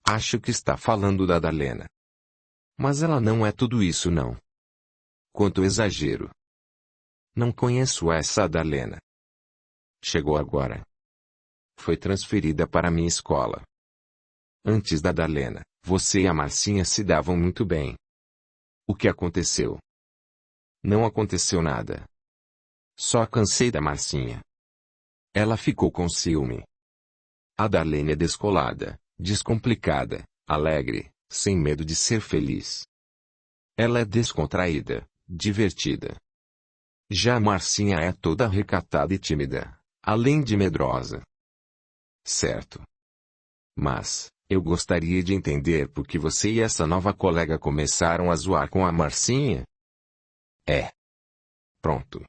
Acho que está falando da Dalena. Mas ela não é tudo isso não. Quanto exagero. Não conheço essa Dalena. Chegou agora. Foi transferida para minha escola. Antes da Dalena, você e a Marcinha se davam muito bem. O que aconteceu? Não aconteceu nada. Só cansei da Marcinha. Ela ficou com ciúme. A Darlene é descolada, descomplicada, alegre, sem medo de ser feliz. Ela é descontraída, divertida. Já a Marcinha é toda recatada e tímida, além de medrosa. Certo. Mas, eu gostaria de entender por que você e essa nova colega começaram a zoar com a Marcinha. Pronto.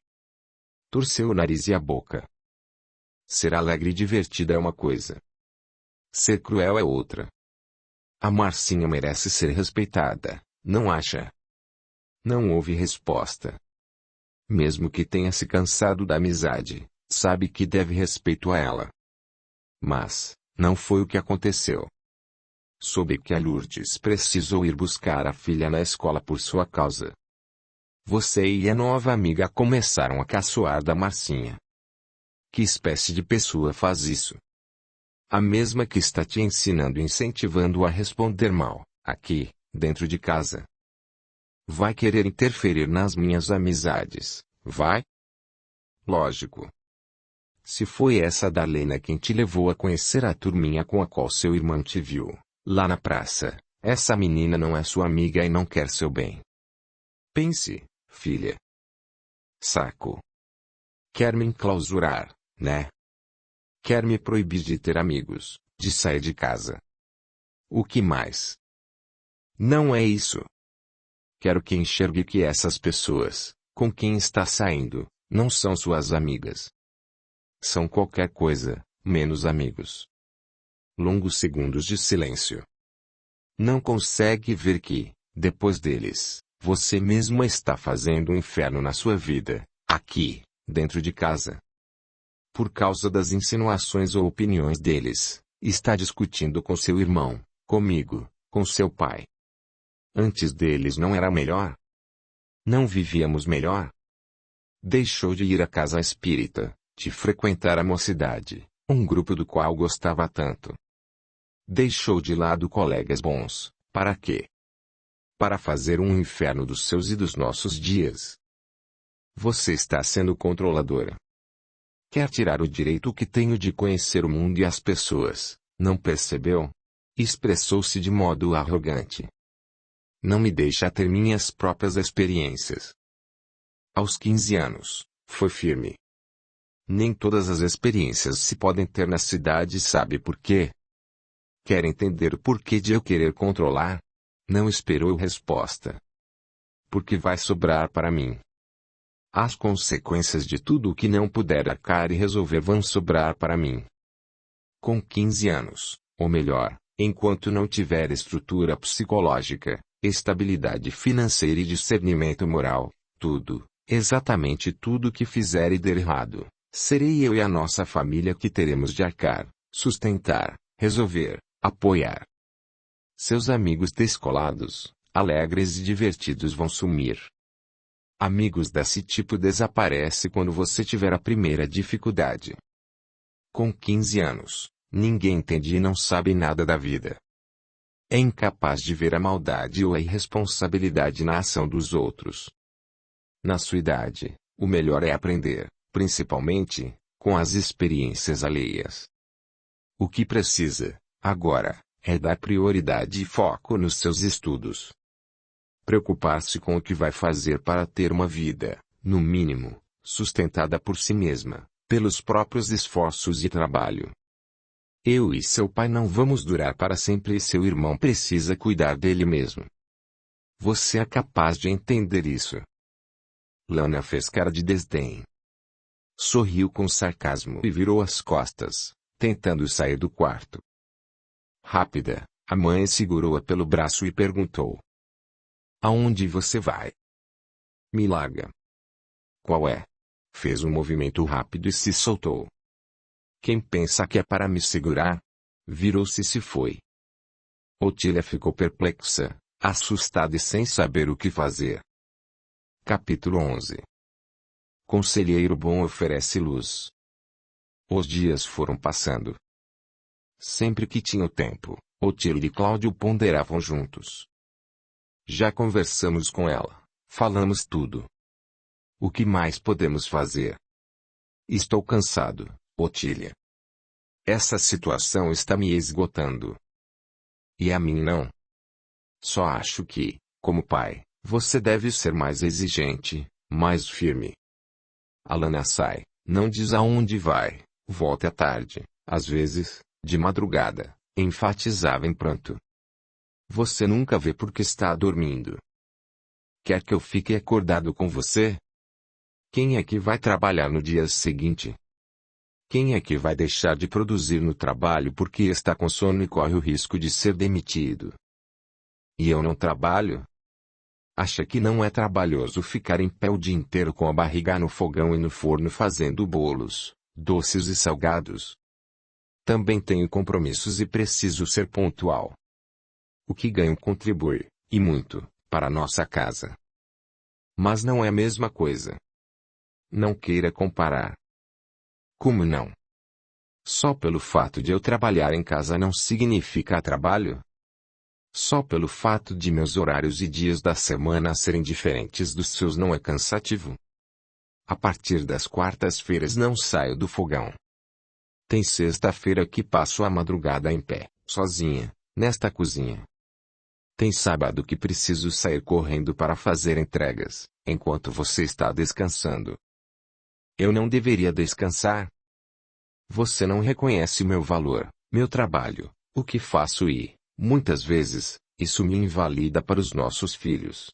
Torceu o nariz e a boca. Ser alegre e divertida é uma coisa. Ser cruel é outra. A Marcinha merece ser respeitada, não acha? Não houve resposta. Mesmo que tenha se cansado da amizade, sabe que deve respeito a ela. Mas, não foi o que aconteceu. Soube que a Lourdes precisou ir buscar a filha na escola por sua causa. Você e a nova amiga começaram a caçoar da Marcinha. Que espécie de pessoa faz isso? A mesma que está te ensinando e incentivando a responder mal, aqui, dentro de casa. Vai querer interferir nas minhas amizades, vai? Lógico. Se foi essa Darlena quem te levou a conhecer a turminha com a qual seu irmão te viu, lá na praça, essa menina não é sua amiga e não quer seu bem. Pense, filha. Saco. Quer me enclausurar, né? Quer me proibir de ter amigos, de sair de casa. O que mais? Não é isso. Quero que enxergue que essas pessoas, com quem está saindo, não são suas amigas. São qualquer coisa, menos amigos. Longos segundos de silêncio. Não consegue ver que, depois deles, você mesmo está fazendo um inferno na sua vida, aqui, dentro de casa. Por causa das insinuações ou opiniões deles, está discutindo com seu irmão, comigo, com seu pai. Antes deles não era melhor? Não vivíamos melhor? Deixou de ir à casa espírita, de frequentar a mocidade, um grupo do qual gostava tanto. Deixou de lado colegas bons, para quê? Para fazer um inferno dos seus e dos nossos dias. Você está sendo controladora. Quer tirar o direito que tenho de conhecer o mundo e as pessoas, não percebeu? Expressou-se de modo arrogante. Não me deixa ter minhas próprias experiências. Aos 15 anos, foi firme. Nem todas as experiências se podem ter na cidade, sabe por quê? Quer entender o porquê de eu querer controlar? Não esperou resposta. Porque vai sobrar para mim. As consequências de tudo o que não puder arcar e resolver vão sobrar para mim. Com 15 anos, ou melhor, enquanto não tiver estrutura psicológica, estabilidade financeira e discernimento moral, tudo, exatamente tudo que fizer e der errado, serei eu e a nossa família que teremos de arcar, sustentar, resolver, apoiar. Seus amigos descolados, alegres e divertidos vão sumir. Amigos desse tipo desaparece quando você tiver a primeira dificuldade. Com 15 anos, ninguém entende e não sabe nada da vida. É incapaz de ver a maldade ou a irresponsabilidade na ação dos outros. Na sua idade, o melhor é aprender, principalmente, com as experiências alheias. O que precisa, agora, é dar prioridade e foco nos seus estudos. Preocupar-se com o que vai fazer para ter uma vida, no mínimo, sustentada por si mesma, pelos próprios esforços e trabalho. Eu e seu pai não vamos durar para sempre e seu irmão precisa cuidar dele mesmo. Você é capaz de entender isso? Lana fez cara de desdém. Sorriu com sarcasmo e virou as costas, tentando sair do quarto. Rápida, a mãe segurou-a pelo braço e perguntou: Aonde você vai? Me larga. Qual é? Fez um movimento rápido e se soltou. Quem pensa que é para me segurar? Virou-se e se foi. Otília ficou perplexa, assustada e sem saber o que fazer. Capítulo 11. Conselheiro bom oferece luz. Os dias foram passando. Sempre que tinham tempo, Otília e Cláudio ponderavam juntos. Já conversamos com ela, falamos tudo. O que mais podemos fazer? Estou cansado, Otília. Essa situação está me esgotando. E a mim não. Só acho que, como pai, você deve ser mais exigente, mais firme. Alana sai, não diz aonde vai, volta à tarde, às vezes, de madrugada, enfatizava em pranto. Você nunca vê porque está dormindo. Quer que eu fique acordado com você? Quem é que vai trabalhar no dia seguinte? Quem é que vai deixar de produzir no trabalho porque está com sono e corre o risco de ser demitido? E eu não trabalho? Acha que não é trabalhoso ficar em pé o dia inteiro com a barriga no fogão e no forno fazendo bolos, doces e salgados? Também tenho compromissos e preciso ser pontual. O que ganho contribui, e muito, para nossa casa. Mas não é a mesma coisa. Não queira comparar. Como não? Só pelo fato de eu trabalhar em casa não significa trabalho? Só pelo fato de meus horários e dias da semana serem diferentes dos seus não é cansativo? A partir das quartas-feiras não saio do fogão. Tem sexta-feira que passo a madrugada em pé, sozinha, nesta cozinha. Tem sábado que preciso sair correndo para fazer entregas, enquanto você está descansando. Eu não deveria descansar? Você não reconhece meu valor, meu trabalho, o que faço e, muitas vezes, isso me invalida para os nossos filhos.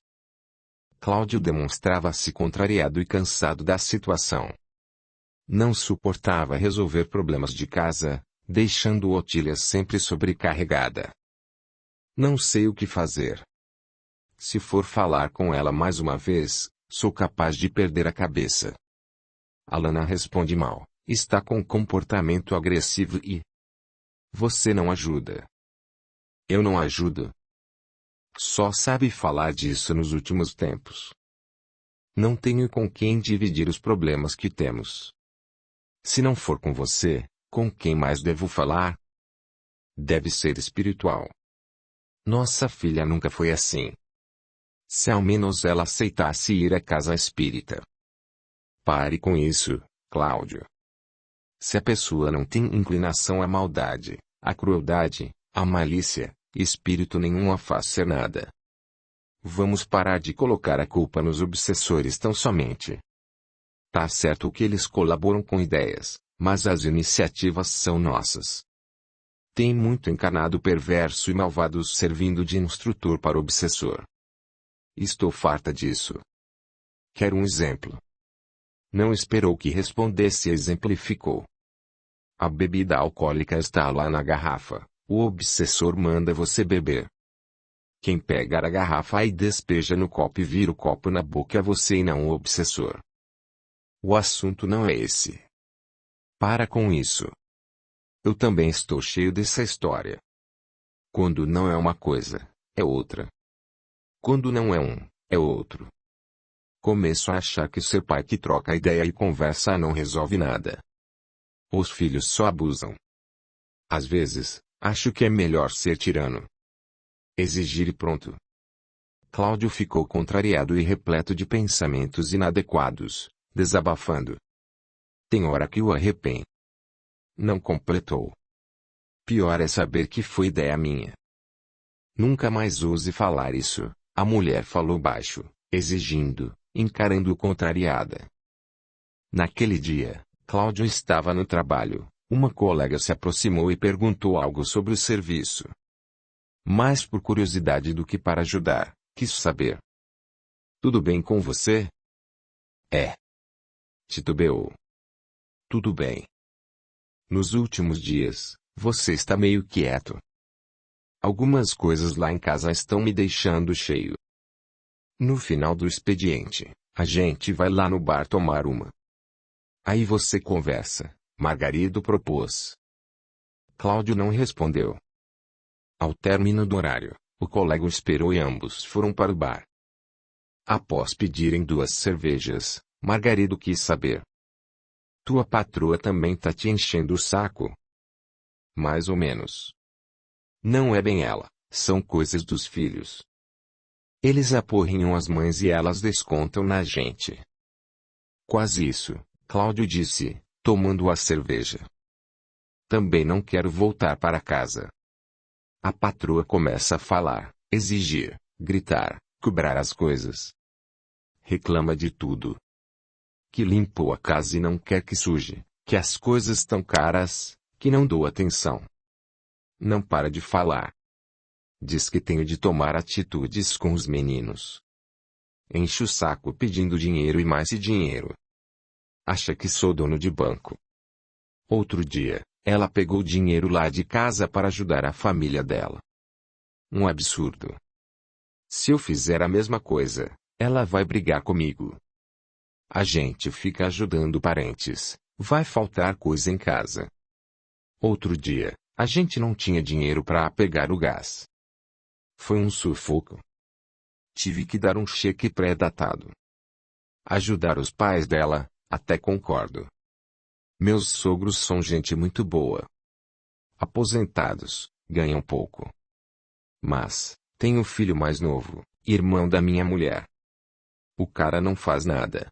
Cláudio demonstrava-se contrariado e cansado da situação. Não suportava resolver problemas de casa, deixando Otília sempre sobrecarregada. Não sei o que fazer. Se for falar com ela mais uma vez, sou capaz de perder a cabeça. Alana responde mal, está com comportamento agressivo e... Você não ajuda. Eu não ajudo. Só sabe falar disso nos últimos tempos. Não tenho com quem dividir os problemas que temos. Se não for com você, com quem mais devo falar? Deve ser espiritual. Nossa filha nunca foi assim. Se ao menos ela aceitasse ir à casa espírita. Pare com isso, Cláudio. Se a pessoa não tem inclinação à maldade, à crueldade, à malícia, espírito nenhum a faz ser nada. Vamos parar de colocar a culpa nos obsessores tão somente. Tá certo que eles colaboram com ideias, mas as iniciativas são nossas. Tem muito encarnado perverso e malvado servindo de instrutor para o obsessor. Estou farta disso. Quero um exemplo. Não esperou que respondesse e exemplificou. A bebida alcoólica está lá na garrafa, o obsessor manda você beber. Quem pegar a garrafa e despeja no copo e vira o copo na boca é você e não o obsessor. O assunto não é esse. Para com isso. Eu também estou cheio dessa história. Quando não é uma coisa, é outra. Quando não é um, é outro. Começo a achar que ser pai que troca ideia e conversa não resolve nada. Os filhos só abusam. Às vezes, acho que é melhor ser tirano. Exigir e pronto. Cláudio ficou contrariado e repleto de pensamentos inadequados, desabafando. Tem hora que o arrependo. Não completou. Pior é saber que foi ideia minha. Nunca mais ouse falar isso, a mulher falou baixo, exigindo, encarando-o contrariada. Naquele dia, Cláudio estava no trabalho, uma colega se aproximou e perguntou algo sobre o serviço. Mais por curiosidade do que para ajudar, quis saber. Tudo bem com você? É. Titubeou. Tudo bem. Nos últimos dias, você está meio quieto. Algumas coisas lá em casa estão me deixando cheio. No final do expediente, a gente vai lá no bar tomar uma. Aí você conversa, Margarido propôs. Cláudio não respondeu. Ao término do horário, o colega o esperou e ambos foram para o bar. Após pedirem 2 cervejas, Margarido quis saber. Tua patroa também tá te enchendo o saco? Mais ou menos. Não é bem ela, são coisas dos filhos. Eles aporrinham as mães e elas descontam na gente. Quase isso, Cláudio disse, tomando a cerveja. Também não quero voltar para casa. A patroa começa a falar, exigir, gritar, cobrar as coisas. Reclama de tudo. Que limpou a casa e não quer que suje, que as coisas estão caras, que não dou atenção. Não para de falar. Diz que tenho de tomar atitudes com os meninos. Enche o saco pedindo dinheiro e mais dinheiro. Acha que sou dono de banco. Outro dia, ela pegou dinheiro lá de casa para ajudar a família dela. Um absurdo. Se eu fizer a mesma coisa, ela vai brigar comigo. A gente fica ajudando parentes, vai faltar coisa em casa. Outro dia, a gente não tinha dinheiro para pegar o gás. Foi um sufoco. Tive que dar um cheque pré-datado. Ajudar os pais dela, até concordo. Meus sogros são gente muito boa. Aposentados, ganham pouco. Mas, tenho filho mais novo, irmão da minha mulher. O cara não faz nada.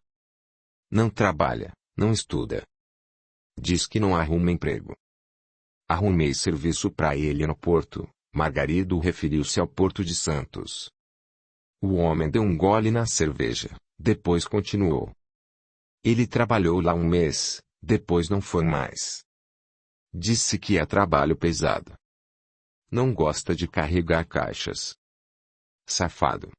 Não trabalha, não estuda. Diz que não arruma emprego. Arrumei serviço para ele no Porto. Margarido referiu-se ao Porto de Santos. O homem deu um gole na cerveja, depois continuou. Ele trabalhou lá um mês, depois não foi mais. Disse que é trabalho pesado. Não gosta de carregar caixas. Safado.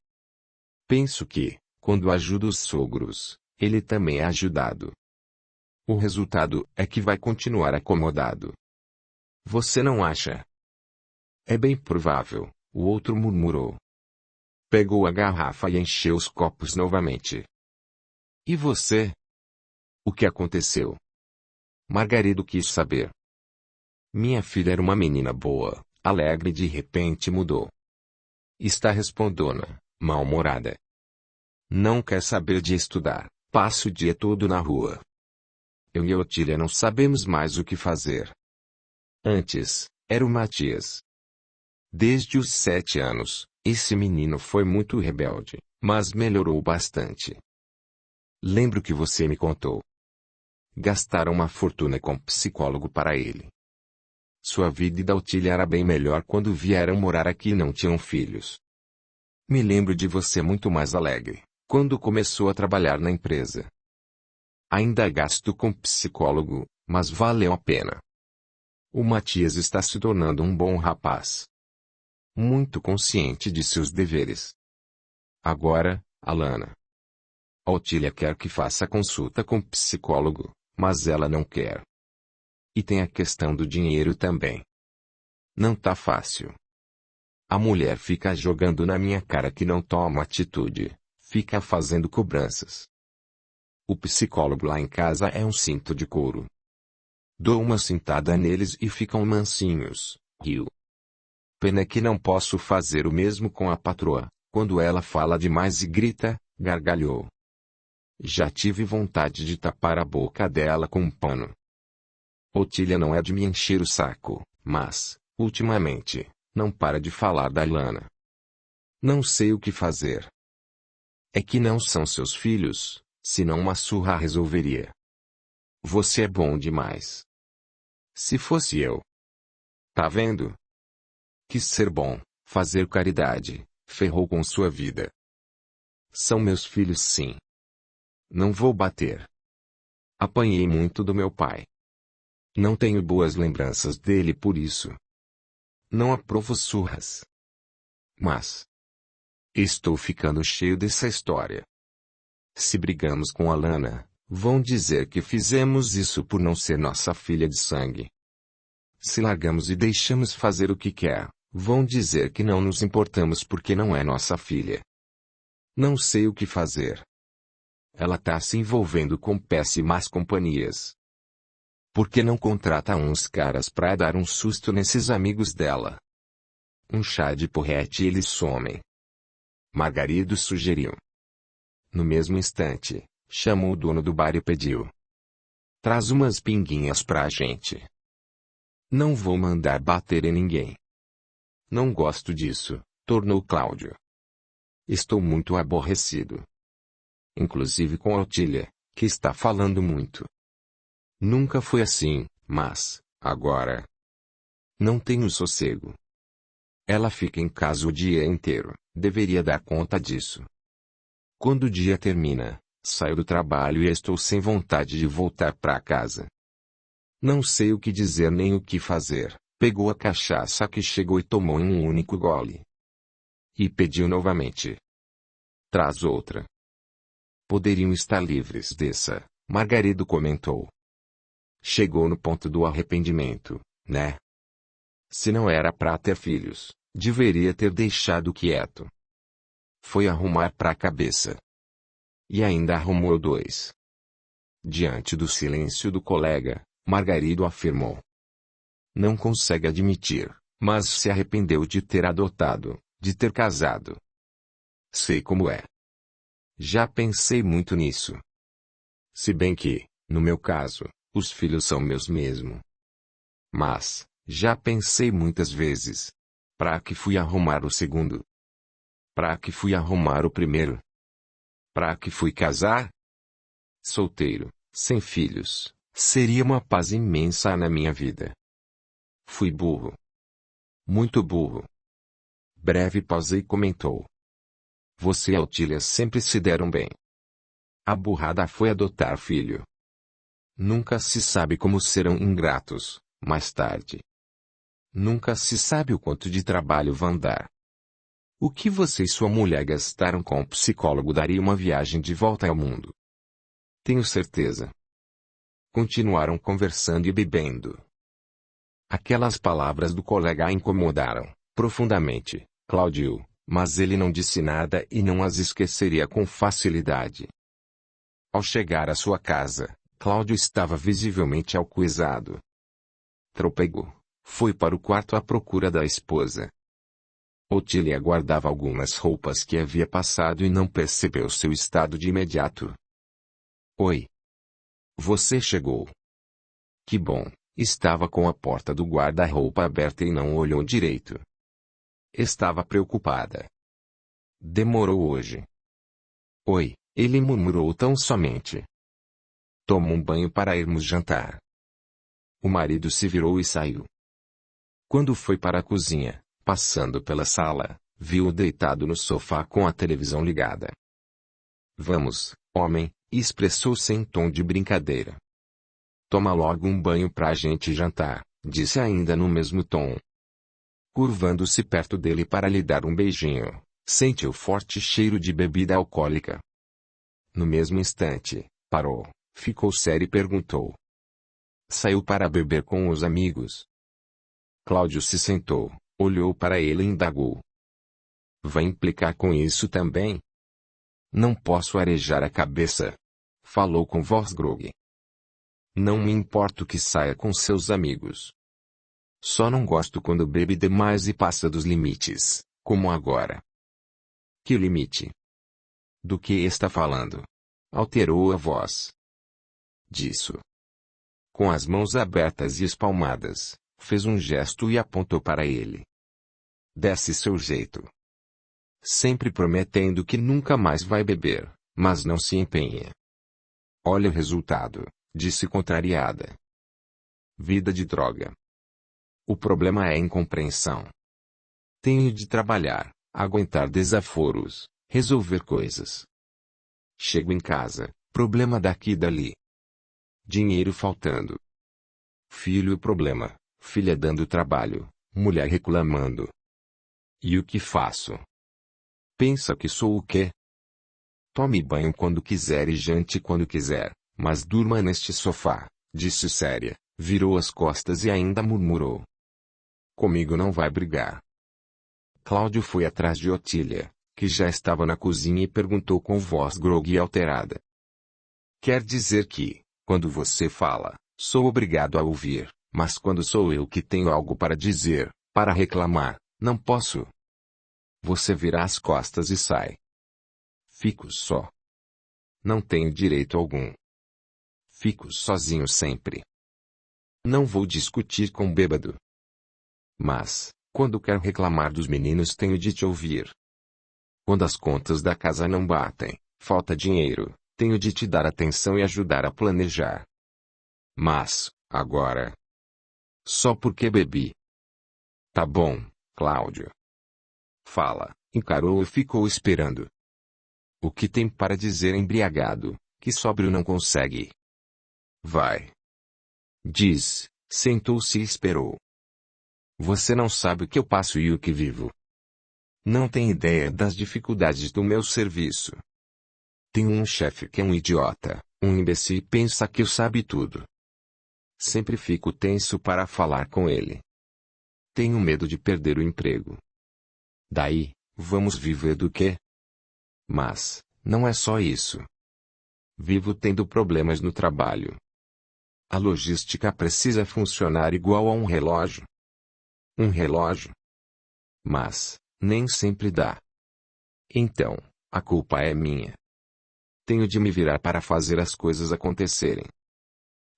Penso que, quando ajuda os sogros, ele também é ajudado. O resultado é que vai continuar acomodado. Você não acha? É bem provável, o outro murmurou. Pegou a garrafa e encheu os copos novamente. E você? O que aconteceu? Margarido quis saber. Minha filha era uma menina boa, alegre e de repente mudou. Está respondona, mal-humorada. Não quer saber de estudar, passa o dia todo na rua. Eu e a Otília não sabemos mais o que fazer. Antes, era o Matias. Desde os 7 anos, esse menino foi muito rebelde, mas melhorou bastante. Lembro que você me contou. Gastaram uma fortuna com psicólogo para ele. Sua vida e da Otília era bem melhor quando vieram morar aqui e não tinham filhos. Me lembro de você muito mais alegre, quando começou a trabalhar na empresa. Ainda gasto com psicólogo, mas valeu a pena. O Matias está se tornando um bom rapaz. Muito consciente de seus deveres. Agora, Alana. A Otília quer que faça consulta com psicólogo, mas ela não quer. E tem a questão do dinheiro também. Não tá fácil. A mulher fica jogando na minha cara que não toma atitude, fica fazendo cobranças. O psicólogo lá em casa é um cinto de couro. Dou uma cintada neles e ficam mansinhos, riu. Pena que não posso fazer o mesmo com a patroa, quando ela fala demais e grita, gargalhou. Já tive vontade de tapar a boca dela com um pano. Otília não é de me encher o saco, mas, ultimamente, não para de falar da Lana. Não sei o que fazer. É que não são seus filhos, senão uma surra resolveria. Você é bom demais. Se fosse eu. Tá vendo? Quis ser bom, fazer caridade, ferrou com sua vida. São meus filhos sim. Não vou bater. Apanhei muito do meu pai. Não tenho boas lembranças dele por isso. Não aprovo surras. Mas estou ficando cheio dessa história. Se brigamos com a Lana, vão dizer que fizemos isso por não ser nossa filha de sangue. Se largamos e deixamos fazer o que quer, vão dizer que não nos importamos porque não é nossa filha. Não sei o que fazer. Ela tá se envolvendo com péssimas companhias. Por que não contrata uns caras pra dar um susto nesses amigos dela? Um chá de porrete e eles somem. Margarido sugeriu. No mesmo instante, chamou o dono do bar e pediu: traz umas pinguinhas pra gente. Não vou mandar bater em ninguém. Não gosto disso, tornou Cláudio. Estou muito aborrecido. Inclusive com a Otília, que está falando muito. Nunca foi assim, mas, agora, não tenho sossego. Ela fica em casa o dia inteiro, deveria dar conta disso. Quando o dia termina, saio do trabalho e estou sem vontade de voltar para casa. Não sei o que dizer nem o que fazer. Pegou a cachaça que chegou e tomou em um único gole. E pediu novamente. Traz outra. Poderiam estar livres dessa, Margarido comentou. Chegou no ponto do arrependimento, né? Se não era pra ter filhos, deveria ter deixado quieto. Foi arrumar pra cabeça. E ainda arrumou dois. Diante do silêncio do colega, Margarido afirmou. Não consegue admitir, mas se arrependeu de ter adotado, de ter casado. Sei como é. Já pensei muito nisso. Se bem que, no meu caso, os filhos são meus mesmo. Mas, já pensei muitas vezes. Pra que fui arrumar o segundo? Pra que fui arrumar o primeiro? Pra que fui casar? Solteiro, sem filhos, seria uma paz imensa na minha vida. Fui burro. Muito burro. Breve pausa e comentou. Você e a Otília sempre se deram bem. A burrada foi adotar filho. Nunca se sabe como serão ingratos, mais tarde. Nunca se sabe o quanto de trabalho vão dar. O que você e sua mulher gastaram com o psicólogo daria uma viagem de volta ao mundo. Tenho certeza. Continuaram conversando e bebendo. Aquelas palavras do colega a incomodaram, profundamente, Cláudio, mas ele não disse nada e não as esqueceria com facilidade. Ao chegar à sua casa, Cláudio estava visivelmente alcoolizado. Trôpego, foi para o quarto à procura da esposa. Otília guardava algumas roupas que havia passado e não percebeu seu estado de imediato. Oi. Você chegou. Que bom. Estava com a porta do guarda-roupa aberta e não olhou direito. Estava preocupada. Demorou hoje. Oi, ele murmurou tão somente. Toma um banho para irmos jantar. O marido se virou e saiu. Quando foi para a cozinha, passando pela sala, viu-o deitado no sofá com a televisão ligada. Vamos, homem, expressou-se em tom de brincadeira. Toma logo um banho pra gente jantar, disse ainda no mesmo tom. Curvando-se perto dele para lhe dar um beijinho, sentiu forte cheiro de bebida alcoólica. No mesmo instante, parou, ficou sério e perguntou. Saiu para beber com os amigos. Cláudio se sentou, olhou para ele e indagou. Vai implicar com isso também? Não posso arejar a cabeça. Falou com voz grogue. Não me importo que saia com seus amigos. Só não gosto quando bebe demais e passa dos limites, como agora. Que limite? Do que está falando? Alterou a voz. Disso. Com as mãos abertas e espalmadas, fez um gesto e apontou para ele. Desce seu jeito. Sempre prometendo que nunca mais vai beber, mas não se empenha. Olha o resultado, disse contrariada. Vida de droga. O problema é a incompreensão. Tenho de trabalhar, aguentar desaforos, resolver coisas. Chego em casa, problema daqui e dali. Dinheiro faltando. Filho problema, filha dando trabalho, mulher reclamando. E o que faço? Pensa que sou o quê? Tome banho quando quiser e jante quando quiser, mas durma neste sofá, disse séria, virou as costas e ainda murmurou. Comigo não vai brigar. Cláudio foi atrás de Otília, que já estava na cozinha e perguntou com voz grogue e alterada. Quer dizer que, quando você fala, sou obrigado a ouvir, mas quando sou eu que tenho algo para dizer, para reclamar, Não posso. Você vira as costas e sai. Fico só. Não tenho direito algum. Fico sozinho sempre. Não vou discutir com bêbado. Mas, quando quero reclamar dos meninos, tenho de te ouvir. Quando as contas da casa não batem, falta dinheiro, tenho de te dar atenção e ajudar a planejar. Mas, agora. Só porque bebi. Tá bom, Cláudio. Fala, encarou e ficou esperando. O que tem para dizer embriagado, que sóbrio não consegue? Vai. Diz, sentou-se e esperou. Você não sabe o que eu passo e o que vivo. Não tem ideia das dificuldades do meu serviço. Tenho um chefe que é um idiota, um imbecil e pensa que sabe tudo. Sempre fico tenso para falar com ele. Tenho medo de perder o emprego. Daí, vamos viver do quê? Mas, não é só isso. Vivo tendo problemas no trabalho. A logística precisa funcionar igual a um relógio. Um relógio. Mas, nem sempre dá. Então, a culpa é minha. Tenho de me virar para fazer as coisas acontecerem.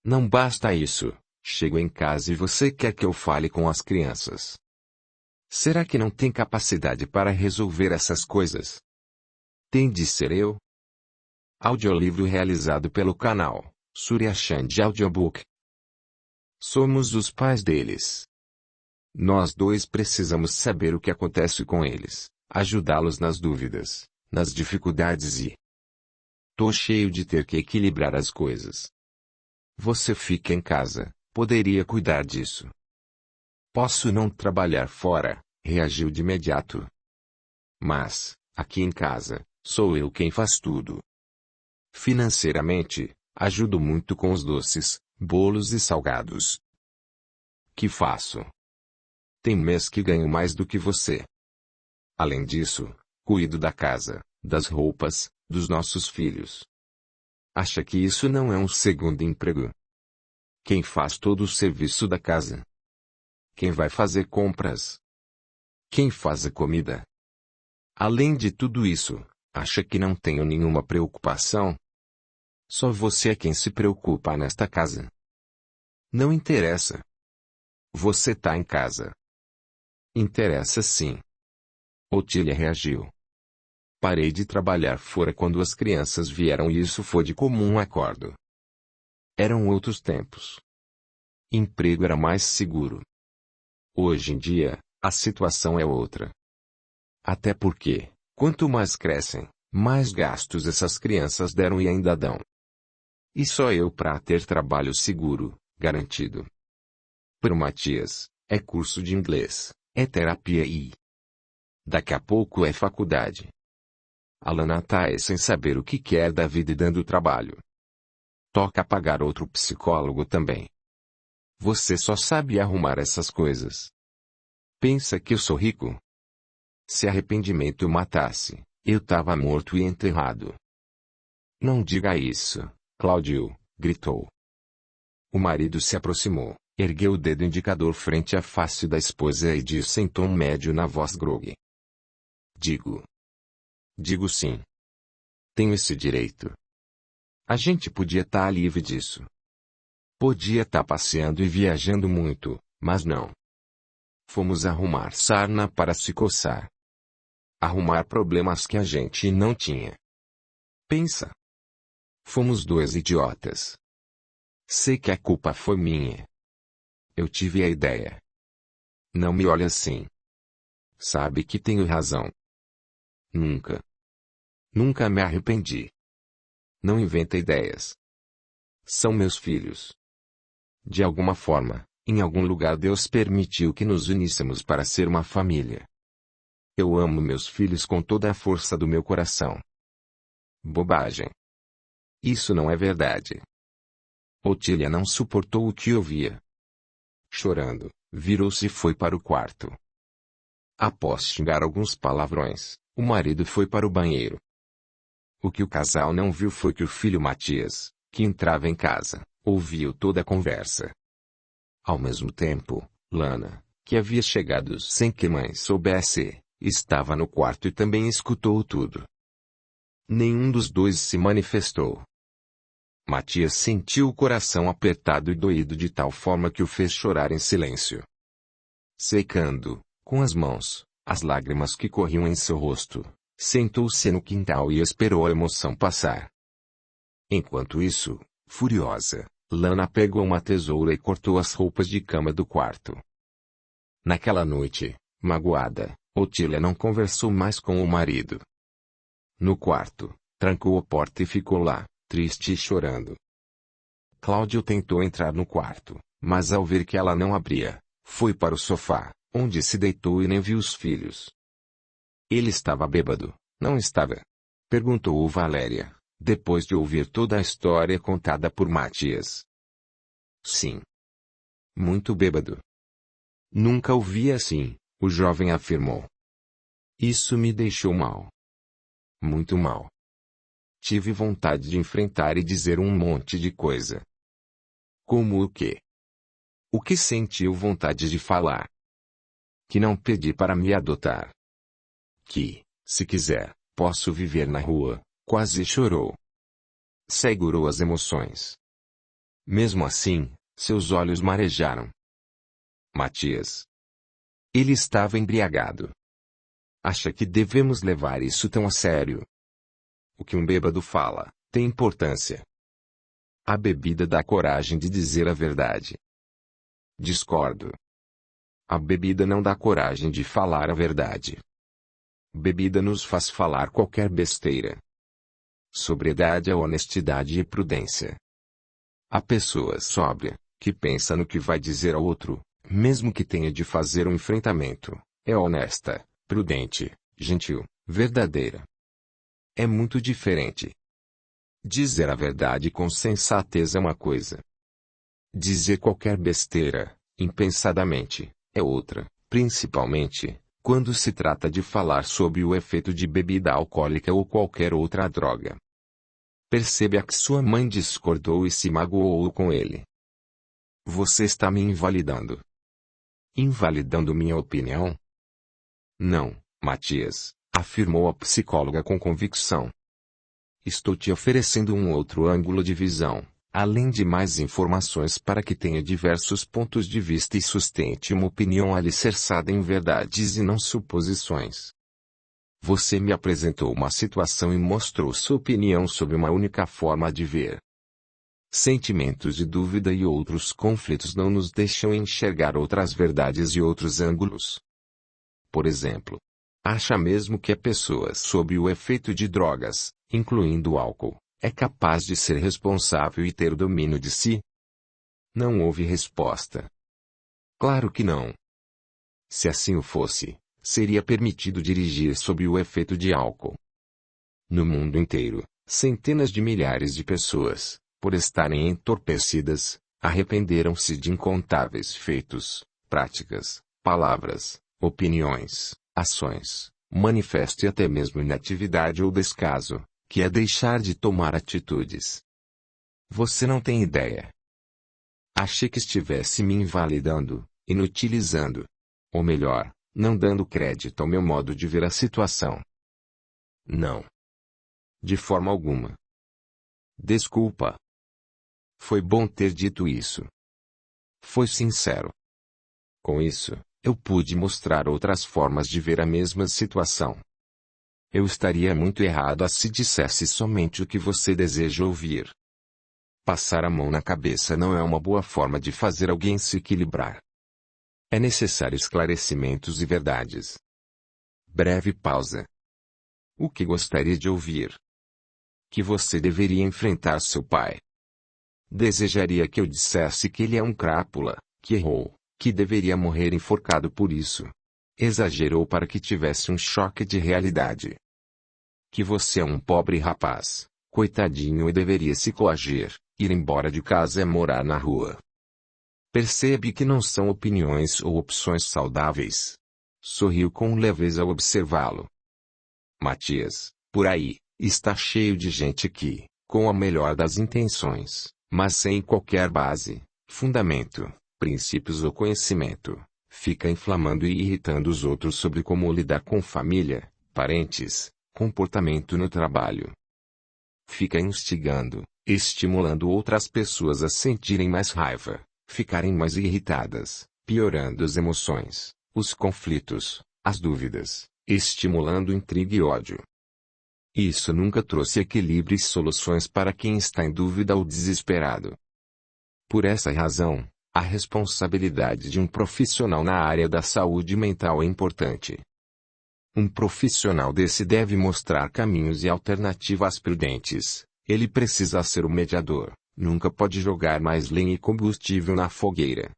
Não basta isso, chego em casa e você quer que eu fale com as crianças. Será que não tem capacidade para resolver essas coisas? Tem de ser eu? Audiolivro realizado pelo canal Surya Chand Audiobook. Somos os pais deles. Nós dois precisamos saber o que acontece com eles, ajudá-los nas dúvidas, nas dificuldades e... Tô cheio de ter que equilibrar as coisas. Você fica em casa, poderia cuidar disso. Posso não trabalhar fora, reagiu de imediato. Mas, aqui em casa, sou eu quem faz tudo. Financeiramente, ajudo muito com os doces, bolos e salgados. Que faço? Tem mês que ganho mais do que você. Além disso, cuido da casa, das roupas, dos nossos filhos. Acha que isso não é um segundo emprego? Quem faz todo o serviço da casa? Quem vai fazer compras? Quem faz a comida? Além de tudo isso, acha que não tenho nenhuma preocupação? Só você é quem se preocupa nesta casa. Não interessa. Você tá em casa. Interessa sim. Otília reagiu. Parei de trabalhar fora quando as crianças vieram e isso foi de comum acordo. Eram outros tempos. Emprego era mais seguro. Hoje em dia, a situação é outra. Até porque, quanto mais crescem, mais gastos essas crianças deram e ainda dão. E só eu para ter trabalho seguro, garantido. Para o Matias, é curso de inglês, é terapia e... daqui a pouco é faculdade. A Lana tá aí sem saber o que quer da vida e dando trabalho. Toca pagar outro psicólogo também. Você só sabe arrumar essas coisas. Pensa que eu sou rico? Se arrependimento matasse, eu tava morto e enterrado. Não diga isso, Cláudio, gritou. O marido se aproximou, ergueu o dedo indicador frente à face da esposa e disse em tom médio na voz grogue. Digo sim. Tenho esse direito. A gente podia estar livre disso. Podia estar passeando e viajando muito, mas não. Fomos arrumar sarna para se coçar. Arrumar problemas que a gente não tinha. Pensa. Fomos dois idiotas. Sei que a culpa foi minha. Eu tive a ideia. Não me olhe assim. Sabe que tenho razão. Nunca me arrependi. Não inventa ideias. São meus filhos. De alguma forma, em algum lugar Deus permitiu que nos uníssemos para ser uma família. Eu amo meus filhos com toda a força do meu coração. Bobagem. Isso não é verdade. Otília não suportou o que ouvia. Chorando, virou-se e foi para o quarto. Após xingar alguns palavrões, o marido foi para o banheiro. O que o casal não viu foi que o filho Matias, que entrava em casa, ouviu toda a conversa. Ao mesmo tempo, Lana, que havia chegado sem que mãe soubesse, estava no quarto e também escutou tudo. Nenhum dos dois se manifestou. Matias sentiu o coração apertado e doído de tal forma que o fez chorar em silêncio. Secando, com as mãos, as lágrimas que corriam em seu rosto, sentou-se no quintal e esperou a emoção passar. Enquanto isso, furiosa, Lana pegou uma tesoura e cortou as roupas de cama do quarto. Naquela noite, magoada, Otília não conversou mais com o marido. No quarto, trancou a porta e ficou lá, triste e chorando. Cláudio tentou entrar no quarto, mas ao ver que ela não abria, foi para o sofá, onde se deitou e nem viu os filhos. Ele estava bêbado, não estava? Perguntou Valéria, depois de ouvir toda a história contada por Matias. Sim. Muito bêbado. Nunca o vi assim, o jovem afirmou. Isso me deixou mal. Muito mal. Tive vontade de enfrentar e dizer um monte de coisa. Como o quê? O que sentiu vontade de falar? Que não pedi para me adotar. Que, se quiser, posso viver na rua, quase chorou. Segurou as emoções. Mesmo assim, seus olhos marejaram. Matias. Ele estava embriagado. Acha que devemos levar isso tão a sério? O que um bêbado fala, tem importância. A bebida dá coragem de dizer a verdade. Discordo. A bebida não dá coragem de falar a verdade. Bebida nos faz falar qualquer besteira. Sobriedade é honestidade e prudência. A pessoa sóbria, que pensa no que vai dizer ao outro, mesmo que tenha de fazer um enfrentamento, é honesta, prudente, gentil, verdadeira. É muito diferente. Dizer a verdade com sensatez é uma coisa. Dizer qualquer besteira, impensadamente, é outra, principalmente, quando se trata de falar sobre o efeito de bebida alcoólica ou qualquer outra droga. Perceba que sua mãe discordou e se magoou com ele. Você está me invalidando. Invalidando minha opinião? Não, Matias, afirmou a psicóloga com convicção. Estou te oferecendo um outro ângulo de visão, além de mais informações para que tenha diversos pontos de vista e sustente uma opinião alicerçada em verdades e não suposições. Você me apresentou uma situação e mostrou sua opinião sobre uma única forma de ver. Sentimentos de dúvida e outros conflitos não nos deixam enxergar outras verdades e outros ângulos. Por exemplo, acha mesmo que a pessoa sob o efeito de drogas, incluindo o álcool, é capaz de ser responsável e ter domínio de si? Não houve resposta. Claro que não. Se assim o fosse, seria permitido dirigir sob o efeito de álcool. No mundo inteiro, centenas de milhares de pessoas, por estarem entorpecidas, arrependeram-se de incontáveis feitos, práticas, palavras, opiniões, ações, manifesto e até mesmo inatividade ou descaso, que é deixar de tomar atitudes. Você não tem ideia. Achei que estivesse me invalidando, inutilizando. Ou melhor, não dando crédito ao meu modo de ver a situação. Não. De forma alguma. Desculpa. Foi bom ter dito isso. Foi sincero. Com isso, eu pude mostrar outras formas de ver a mesma situação. Eu estaria muito errado se dissesse somente o que você deseja ouvir. Passar a mão na cabeça não é uma boa forma de fazer alguém se equilibrar. É necessário esclarecimentos e verdades. Breve pausa. O que gostaria de ouvir? Que você deveria enfrentar seu pai. Desejaria que eu dissesse que ele é um crápula, que errou, que deveria morrer enforcado por isso. Exagerou para que tivesse um choque de realidade. Que você é um pobre rapaz, coitadinho e deveria se coagir, ir embora de casa e morar na rua. Percebe que não são opiniões ou opções saudáveis. Sorriu com leveza ao observá-lo. Matias, por aí, está cheio de gente que, com a melhor das intenções, mas sem qualquer base, fundamento, princípios ou conhecimento, Fica inflamando e irritando os outros sobre como lidar com família, parentes, comportamento no trabalho. Fica instigando, estimulando outras pessoas a sentirem mais raiva, ficarem mais irritadas, piorando as emoções, os conflitos, as dúvidas, estimulando intriga e ódio. Isso nunca trouxe equilíbrio e soluções para quem está em dúvida ou desesperado. Por essa razão, a responsabilidade de um profissional na área da saúde mental é importante. Um profissional desse deve mostrar caminhos e alternativas prudentes. Ele precisa ser o mediador, nunca pode jogar mais lenha e combustível na fogueira.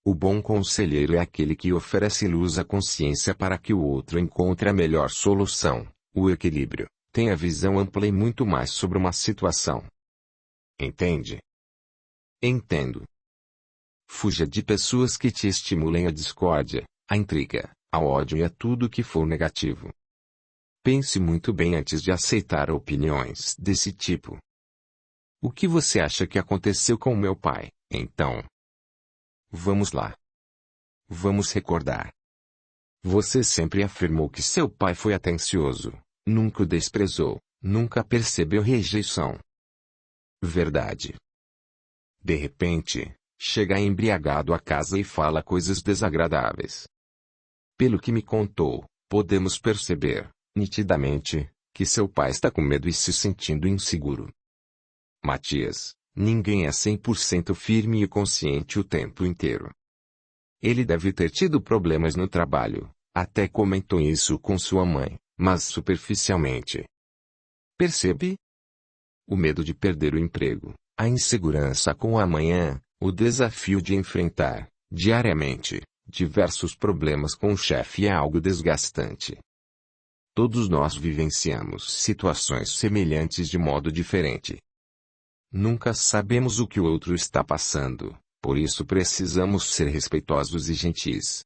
O bom conselheiro é aquele que oferece luz à consciência para que o outro encontre a melhor solução, o equilíbrio, tenha visão ampla e muito mais sobre uma situação. Entende? Entendo. Fuja de pessoas que te estimulem a discórdia, a intriga, ao ódio e a tudo que for negativo. Pense muito bem antes de aceitar opiniões desse tipo. O que você acha que aconteceu com meu pai, então? Vamos lá. Vamos recordar. Você sempre afirmou que seu pai foi atencioso, nunca o desprezou, nunca percebeu rejeição. Verdade. De repente, chega embriagado à casa e fala coisas desagradáveis. Pelo que me contou, podemos perceber, nitidamente, que seu pai está com medo e se sentindo inseguro. Matias, ninguém é 100% firme e consciente o tempo inteiro. Ele deve ter tido problemas no trabalho, até comentou isso com sua mãe, mas superficialmente. Percebe? O medo de perder o emprego, a insegurança com o amanhã, o desafio de enfrentar, diariamente, diversos problemas com o chefe é algo desgastante. Todos nós vivenciamos situações semelhantes de modo diferente. Nunca sabemos o que o outro está passando, por isso precisamos ser respeitosos e gentis.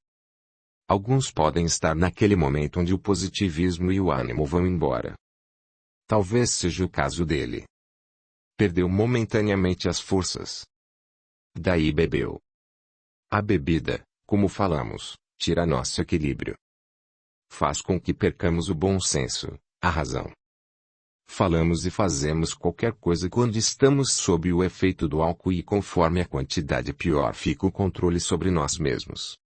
Alguns podem estar naquele momento onde o positivismo e o ânimo vão embora. Talvez seja o caso dele. Perdeu momentaneamente as forças. Daí bebeu. A bebida, como falamos, tira nosso equilíbrio. Faz com que percamos o bom senso, a razão. Falamos e fazemos qualquer coisa quando estamos sob o efeito do álcool e conforme a quantidade pior fica o controle sobre nós mesmos.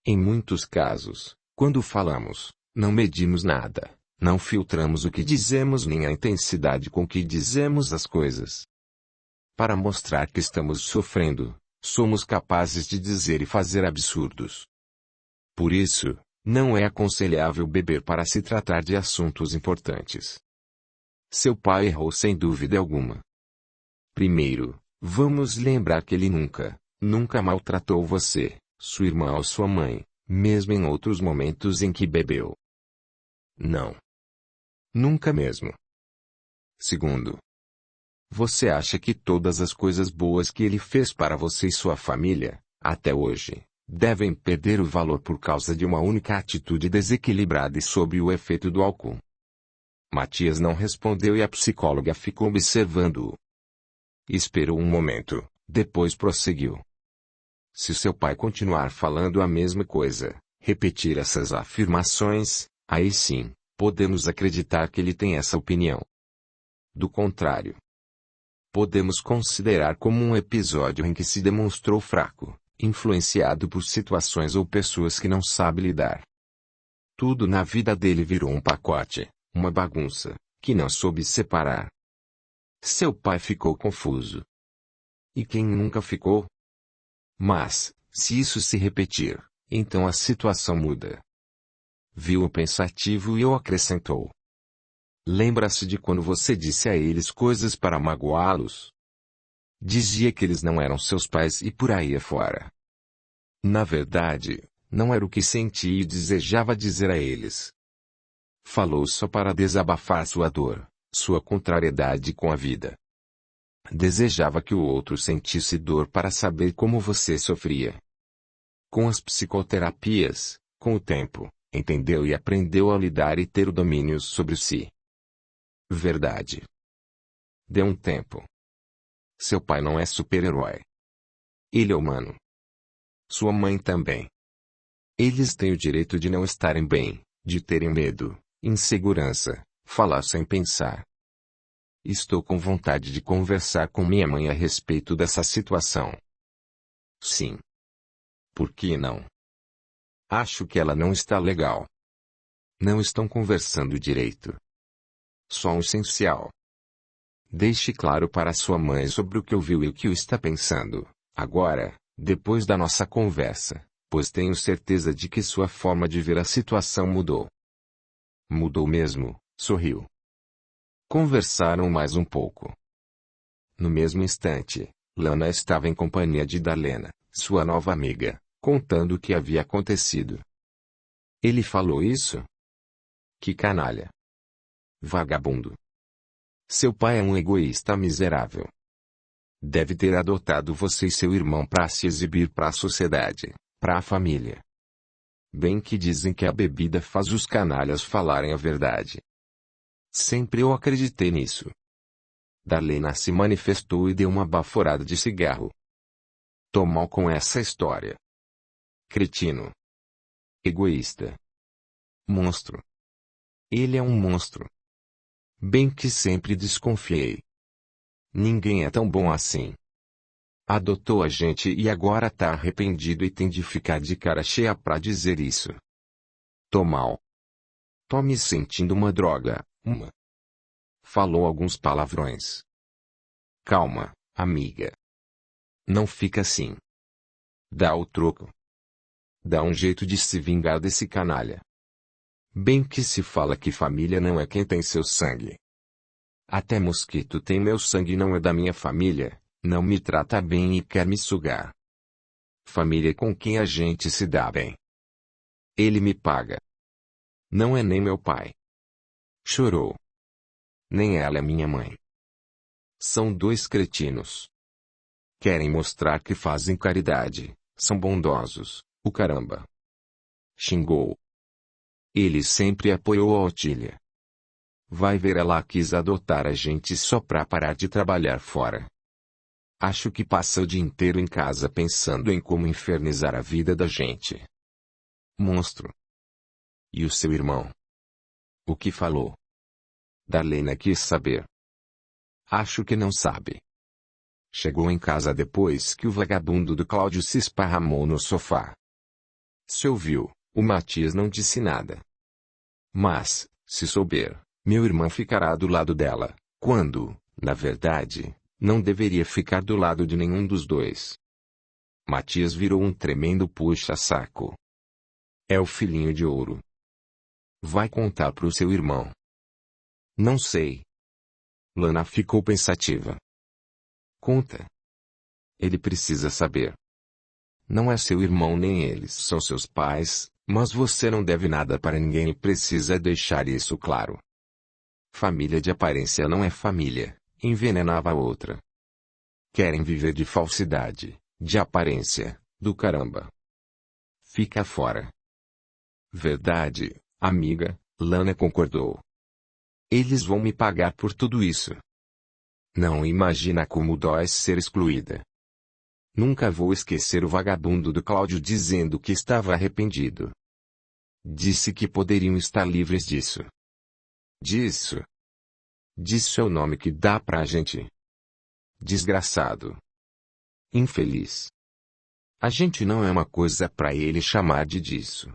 Em muitos casos, quando falamos, não medimos nada, não filtramos o que dizemos nem a intensidade com que dizemos as coisas. Para mostrar que estamos sofrendo, somos capazes de dizer e fazer absurdos. Por isso, não é aconselhável beber para se tratar de assuntos importantes. Seu pai errou sem dúvida alguma. Primeiro, vamos lembrar que ele nunca maltratou você, sua irmã ou sua mãe, mesmo em outros momentos em que bebeu. Não. Nunca mesmo. Segundo, você acha que todas as coisas boas que ele fez para você e sua família, até hoje, devem perder o valor por causa de uma única atitude desequilibrada e sob o efeito do álcool? Matias não respondeu e a psicóloga ficou observando-o. Esperou um momento, depois prosseguiu. Se seu pai continuar falando a mesma coisa, repetir essas afirmações, aí sim, podemos acreditar que ele tem essa opinião. Do contrário, podemos considerar como um episódio em que se demonstrou fraco, influenciado por situações ou pessoas que não sabe lidar. Tudo na vida dele virou um pacote, uma bagunça, que não soube separar. Seu pai ficou confuso. E quem nunca ficou? Mas, se isso se repetir, então a situação muda. Viu-o pensativo e o acrescentou. Lembra-se de quando você disse a eles coisas para magoá-los? Dizia que eles não eram seus pais e por aí afora. Na verdade, não era o que sentia e desejava dizer a eles. Falou só para desabafar sua dor, sua contrariedade com a vida. Desejava que o outro sentisse dor para saber como você sofria. Com as psicoterapias, com o tempo, entendeu e aprendeu a lidar e ter o domínio sobre si. Verdade. Dê um tempo. Seu pai não é super-herói. Ele é humano. Sua mãe também. Eles têm o direito de não estarem bem, de terem medo, insegurança, falar sem pensar. Estou com vontade de conversar com minha mãe a respeito dessa situação. Sim. Por que não? Acho que ela não está legal. Não estão conversando direito. Só o essencial. Deixe claro para sua mãe sobre o que ouviu e o que está pensando, agora, depois da nossa conversa, pois tenho certeza de que sua forma de ver a situação mudou. Mudou mesmo, sorriu. Conversaram mais um pouco. No mesmo instante, Lana estava em companhia de Darlena, sua nova amiga, contando o que havia acontecido. Ele falou isso? Que canalha. Vagabundo. Seu pai é um egoísta miserável. Deve ter adotado você e seu irmão para se exibir para a sociedade, para a família. Bem que dizem que a bebida faz os canalhas falarem a verdade. Sempre eu acreditei nisso. Darlena se manifestou e deu uma baforada de cigarro. Tô mal com essa história. Cretino. Egoísta. Monstro. Ele é um monstro. Bem que sempre desconfiei. Ninguém é tão bom assim. Adotou a gente e agora tá arrependido e tem de ficar de cara cheia pra dizer isso. Tô mal. Tô me sentindo uma droga, Falou alguns palavrões. Calma, amiga. Não fica assim. Dá o troco. Dá um jeito de se vingar desse canalha. Bem que se fala que família não é quem tem seu sangue. Até mosquito tem meu sangue e não é da minha família, não me trata bem e quer me sugar. Família é com quem a gente se dá bem. Ele me paga. Não é nem meu pai. Chorou. Nem ela é minha mãe. São dois cretinos. Querem mostrar que fazem caridade, são bondosos, o caramba. Xingou. Ele sempre apoiou a Otília. Vai ver, ela quis adotar a gente só pra parar de trabalhar fora. Acho que passa o dia inteiro em casa pensando em como infernizar a vida da gente. Monstro. E o seu irmão? O que falou? Darlena quis saber. Acho que não sabe. Chegou em casa depois que o vagabundo do Cláudio se esparramou no sofá. Se ouviu, o Matias não disse nada. Mas, se souber, meu irmão ficará do lado dela, quando, na verdade, não deveria ficar do lado de nenhum dos dois. Matias virou um tremendo puxa-saco. É o filhinho de ouro. Vai contar pro seu irmão. Não sei. Lana ficou pensativa. Conta. Ele precisa saber. Não é seu irmão nem eles são seus pais, mas você não deve nada para ninguém e precisa deixar isso claro. Família de aparência não é família, envenenava a outra. Querem viver de falsidade, de aparência, do caramba. Fica fora. Verdade, amiga, Lana concordou. Eles vão me pagar por tudo isso. Não imagina como dói ser excluída. Nunca vou esquecer o vagabundo do Cláudio dizendo que estava arrependido. Disse que poderiam estar livres disso. Disso. Disso é o nome que dá pra gente. Desgraçado. Infeliz. A gente não é uma coisa pra ele chamar de disso.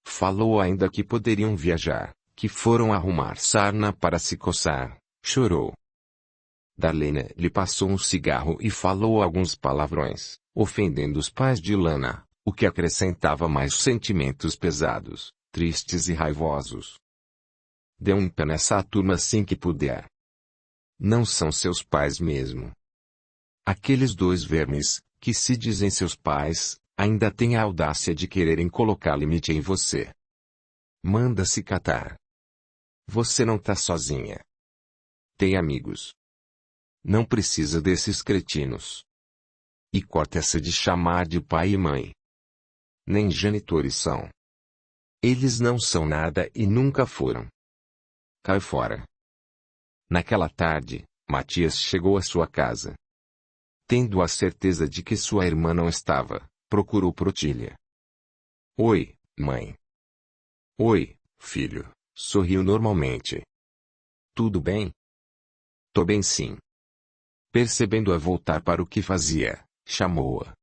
Falou ainda que poderiam viajar, que foram arrumar sarna para se coçar, chorou. Darlena lhe passou um cigarro e falou alguns palavrões, ofendendo os pais de Lana, o que acrescentava mais sentimentos pesados, tristes e raivosos. Dê um pé nessa turma assim que puder. Não são seus pais mesmo. Aqueles dois vermes, que se dizem seus pais, ainda têm a audácia de quererem colocar limite em você. Manda se catar. Você não tá sozinha. Tem amigos. Não precisa desses cretinos. E corta essa de chamar de pai e mãe. Nem genitores são. Eles não são nada e nunca foram. Cai fora. Naquela tarde, Matias chegou à sua casa. Tendo a certeza de que sua irmã não estava, procurou por Otília. Oi, mãe. Oi, filho, sorriu normalmente. Tudo bem? Tô bem sim. Percebendo-a voltar para o que fazia, chamou-a.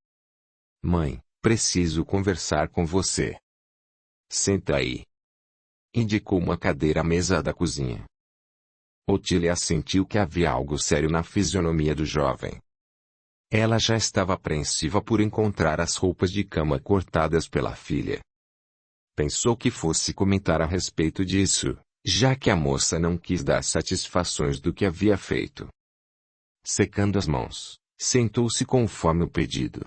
Mãe, preciso conversar com você. Senta aí. Indicou uma cadeira à mesa da cozinha. Otília sentiu que havia algo sério na fisionomia do jovem. Ela já estava apreensiva por encontrar as roupas de cama cortadas pela filha. Pensou que fosse comentar a respeito disso, já que a moça não quis dar satisfações do que havia feito. Secando as mãos, sentou-se conforme o pedido.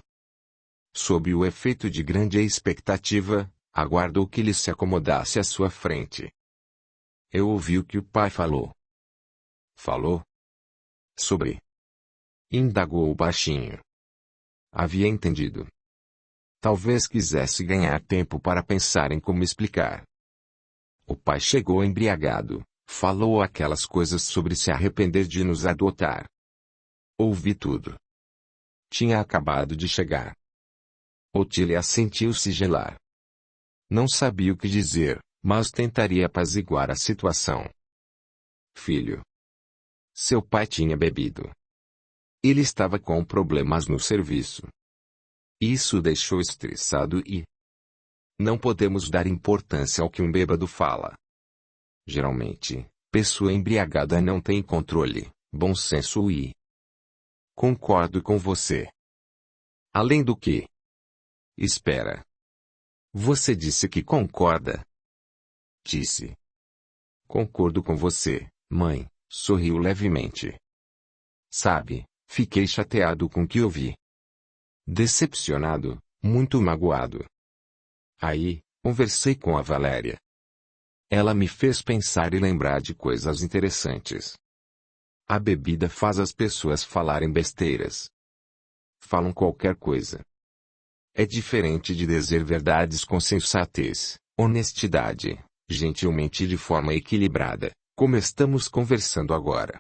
Sob o efeito de grande expectativa, aguardou que ele se acomodasse à sua frente. Eu ouvi o que o pai falou. Falou? Sobre? Indagou baixinho. Havia entendido. Talvez quisesse ganhar tempo para pensar em como explicar. O pai chegou embriagado, falou aquelas coisas sobre se arrepender de nos adotar. Ouvi tudo. Tinha acabado de chegar. Otília sentiu-se gelar. Não sabia o que dizer, mas tentaria apaziguar a situação. Filho. Seu pai tinha bebido. Ele estava com problemas no serviço. Isso o deixou estressado e... Não podemos dar importância ao que um bêbado fala. Geralmente, pessoa embriagada não tem controle, bom senso e... Concordo com você. Além do que... Espera. Você disse que concorda. Disse. Concordo com você, mãe, sorriu levemente. Sabe, fiquei chateado com o que ouvi. Decepcionado, muito magoado. Aí, conversei com a Valéria. Ela me fez pensar e lembrar de coisas interessantes. A bebida faz as pessoas falarem besteiras. Falam qualquer coisa. É diferente de dizer verdades com sensatez, honestidade, gentilmente e de forma equilibrada, como estamos conversando agora.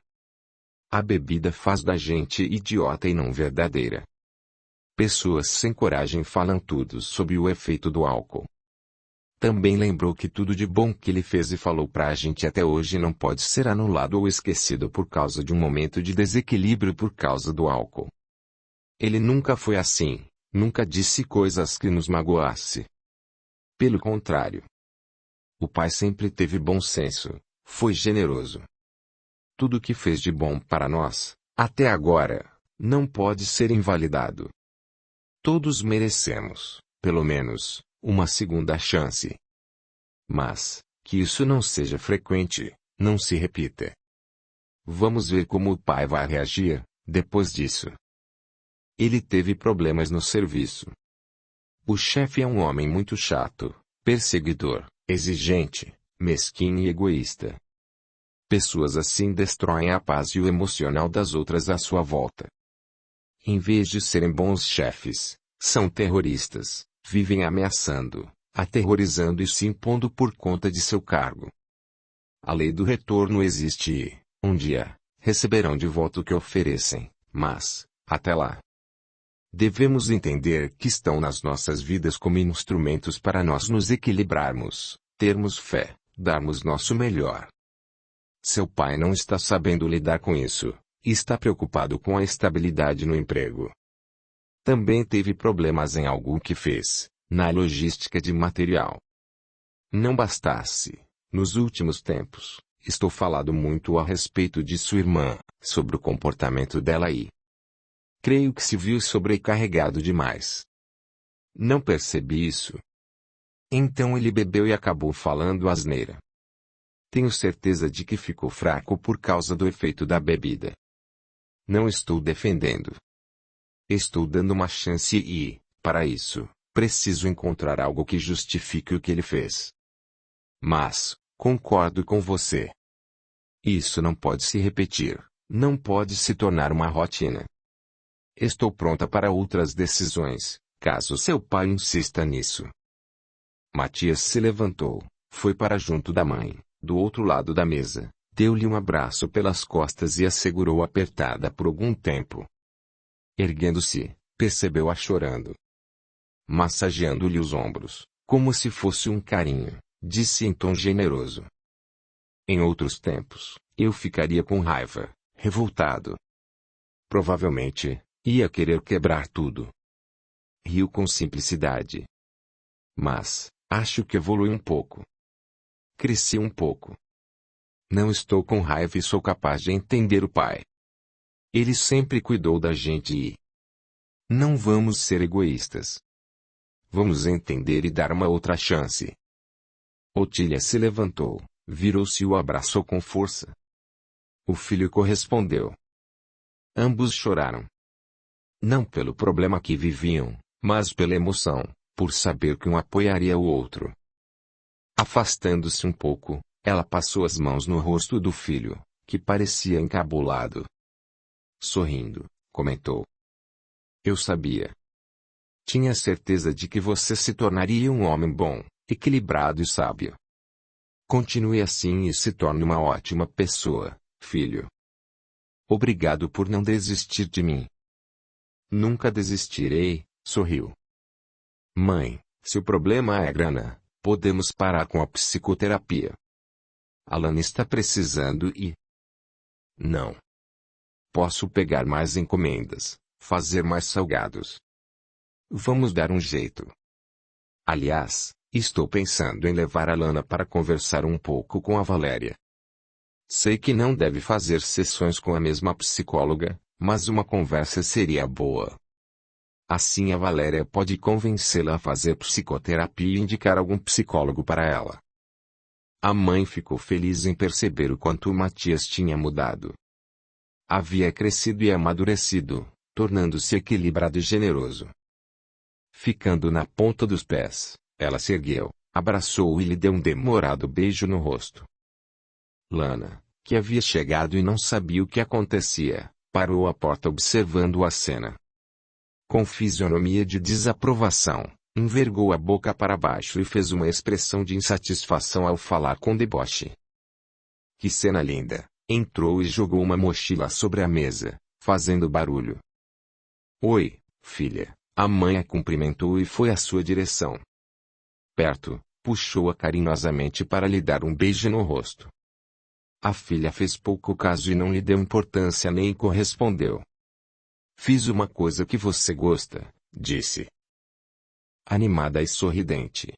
A bebida faz da gente idiota e não verdadeira. Pessoas sem coragem falam tudo sob o efeito do álcool. Também lembrou que tudo de bom que ele fez e falou pra gente até hoje não pode ser anulado ou esquecido por causa de um momento de desequilíbrio por causa do álcool. Ele nunca foi assim, nunca disse coisas que nos magoasse. Pelo contrário. O pai sempre teve bom senso, foi generoso. Tudo que fez de bom para nós, até agora, não pode ser invalidado. Todos merecemos, pelo menos, uma segunda chance. Mas, que isso não seja frequente, não se repita. Vamos ver como o pai vai reagir, depois disso. Ele teve problemas no serviço. O chefe é um homem muito chato, perseguidor, exigente, mesquinho e egoísta. Pessoas assim destroem a paz e o emocional das outras à sua volta. Em vez de serem bons chefes, são terroristas, vivem ameaçando, aterrorizando e se impondo por conta de seu cargo. A lei do retorno existe e, um dia, receberão de volta o que oferecem, mas, até lá, devemos entender que estão nas nossas vidas como instrumentos para nós nos equilibrarmos, termos fé, darmos nosso melhor. Seu pai não está sabendo lidar com isso. Está preocupado com a estabilidade no emprego. Também teve problemas em algo que fez, na logística de material. Não bastasse, nos últimos tempos, estou falando muito a respeito de sua irmã, sobre o comportamento dela e... Creio que se viu sobrecarregado demais. Não percebi isso. Então ele bebeu e acabou falando asneira. Tenho certeza de que ficou fraco por causa do efeito da bebida. Não estou defendendo. Estou dando uma chance e, para isso, preciso encontrar algo que justifique o que ele fez. Mas, concordo com você. Isso não pode se repetir, não pode se tornar uma rotina. Estou pronta para outras decisões, caso seu pai insista nisso. Matias se levantou, foi para junto da mãe, do outro lado da mesa. Deu-lhe um abraço pelas costas e a segurou apertada por algum tempo. Erguendo-se, percebeu-a chorando. Massageando-lhe os ombros, Como se fosse um carinho, disse em tom generoso. Em outros tempos, eu ficaria com raiva, revoltado. Provavelmente, ia querer quebrar tudo. Riu com simplicidade. Mas, acho que evolui um pouco. Cresci um pouco. Não estou com raiva e sou capaz de entender o pai. Ele sempre cuidou da gente e... Não vamos ser egoístas. Vamos entender e dar uma outra chance. Otília se levantou, virou-se e o abraçou com força. O filho correspondeu. Ambos choraram. Não pelo problema que viviam, mas pela emoção, por saber que um apoiaria o outro. Afastando-se um pouco, ela passou as mãos no rosto do filho, que parecia encabulado. Sorrindo, comentou. Eu sabia. Tinha certeza de que você se tornaria um homem bom, equilibrado e sábio. Continue assim e se torne uma ótima pessoa, filho. Obrigado por não desistir de mim. Nunca desistirei, sorriu. Mãe, se o problema é grana, podemos parar com a psicoterapia. Alan está precisando e... Não. Posso pegar mais encomendas, fazer mais salgados. Vamos dar um jeito. Aliás, estou pensando em levar a Lana para conversar um pouco com a Valéria. Sei que não deve fazer sessões com a mesma psicóloga, mas uma conversa seria boa. Assim a Valéria pode convencê-la a fazer psicoterapia e indicar algum psicólogo para ela. A mãe ficou feliz em perceber o quanto o Matias tinha mudado. Havia crescido e amadurecido, tornando-se equilibrado e generoso. Ficando na ponta dos pés, ela se ergueu, abraçou-o e lhe deu um demorado beijo no rosto. Lana, que havia chegado e não sabia o que acontecia, parou à porta observando a cena. Com fisionomia de desaprovação, envergou a boca para baixo e fez uma expressão de insatisfação ao falar com deboche. Que cena linda! Entrou e jogou uma mochila sobre a mesa, fazendo barulho. Oi, filha. A mãe a cumprimentou e foi à sua direção. Perto, puxou-a carinhosamente para lhe dar um beijo no rosto. A filha fez pouco caso e não lhe deu importância nem correspondeu. Fiz uma coisa que você gosta, disse. Animada e sorridente.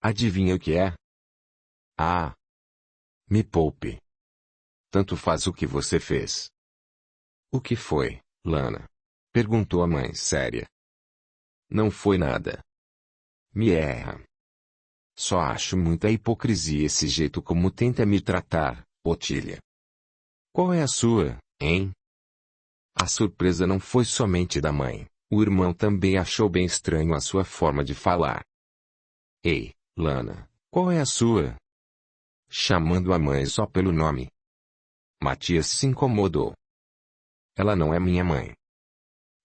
Adivinha o que é? Ah! Me poupe. Tanto faz o que você fez. O que foi, Lana? Perguntou a mãe séria. Não foi nada. Me erra. Só acho muita hipocrisia esse jeito como tenta me tratar, Otília. Qual é a sua, hein? A surpresa não foi somente da mãe, o irmão também achou bem estranho a sua forma de falar. Ei, Lana, qual é a sua? Chamando a mãe só pelo nome. Matias se incomodou. Ela não é minha mãe.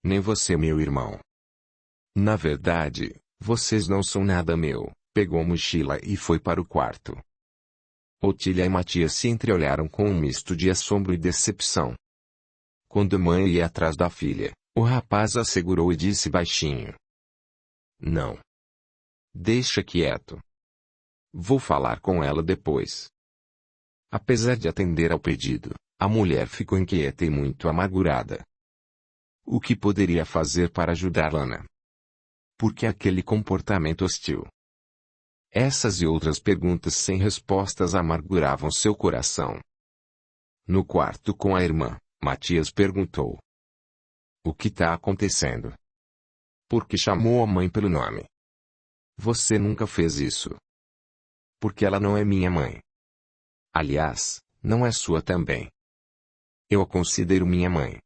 Nem você meu irmão. Na verdade, vocês não são nada meu. Pegou a mochila e foi para o quarto. Otília e Matias se entreolharam com um misto de assombro e decepção. Quando a mãe ia atrás da filha, o rapaz a segurou e disse baixinho. Não. Deixa quieto. Vou falar com ela depois. Apesar de atender ao pedido, a mulher ficou inquieta e muito amargurada. O que poderia fazer para ajudar Lana? Por que aquele comportamento hostil? Essas e outras perguntas sem respostas amarguravam seu coração. No quarto com a irmã, Matias perguntou. O que está acontecendo? Por que chamou a mãe pelo nome? Você nunca fez isso. Porque ela não é minha mãe. Aliás, não é sua também. Eu a considero minha mãe.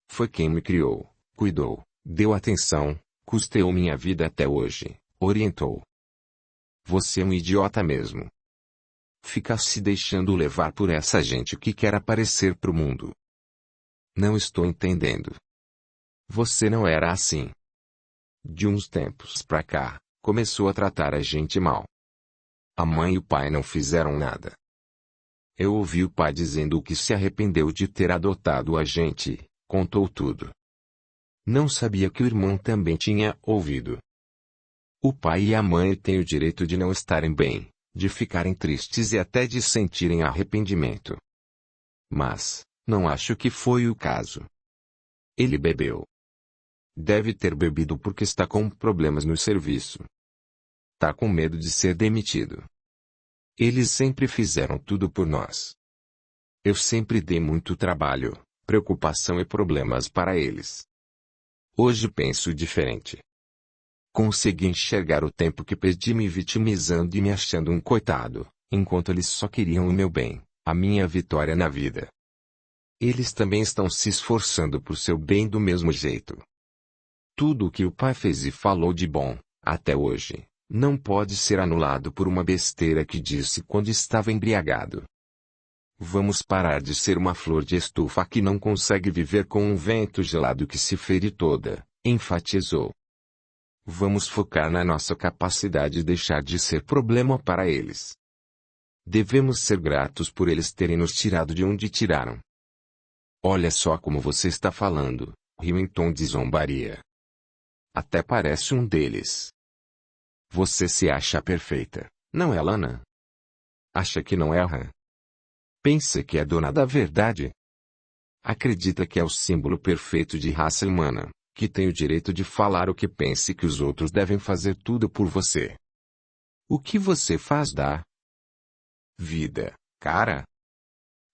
Foi quem me criou, cuidou, deu atenção, custeou minha vida até hoje, orientou. Você é um idiota mesmo. Fica se deixando levar por essa gente que quer aparecer pro mundo. Não estou entendendo. Você não era assim. De uns tempos pra cá, começou a tratar a gente mal. A mãe e o pai não fizeram nada. Eu ouvi o pai dizendo que se arrependeu de ter adotado a gente, contou tudo. Não sabia que o irmão também tinha ouvido. O pai e a mãe têm o direito de não estarem bem, de ficarem tristes e até de sentirem arrependimento. Mas, não acho que foi o caso. Ele bebeu. Deve ter bebido porque está com problemas no serviço. Tá com medo de ser demitido. Eles sempre fizeram tudo por nós. Eu sempre dei muito trabalho, preocupação e problemas para eles. Hoje penso diferente. Consegui enxergar o tempo que perdi me vitimizando e me achando um coitado, enquanto eles só queriam o meu bem, a minha vitória na vida. Eles também estão se esforçando por seu bem do mesmo jeito. Tudo o que o pai fez e falou de bom, até hoje, não pode ser anulado por uma besteira que disse quando estava embriagado. Vamos parar de ser uma flor de estufa que não consegue viver com um vento gelado que se fere toda, enfatizou. Vamos focar na nossa capacidade e deixar de ser problema para eles. Devemos ser gratos por eles terem nos tirado de onde tiraram. Olha só como você está falando, riu em tom de zombaria. Até parece um deles. Você se acha perfeita, não é, Lana? Acha que não erra? Pensa que é dona da verdade? Acredita que é o símbolo perfeito de raça humana, que tem o direito de falar o que pensa e que os outros devem fazer tudo por você. O que você faz dá vida, cara.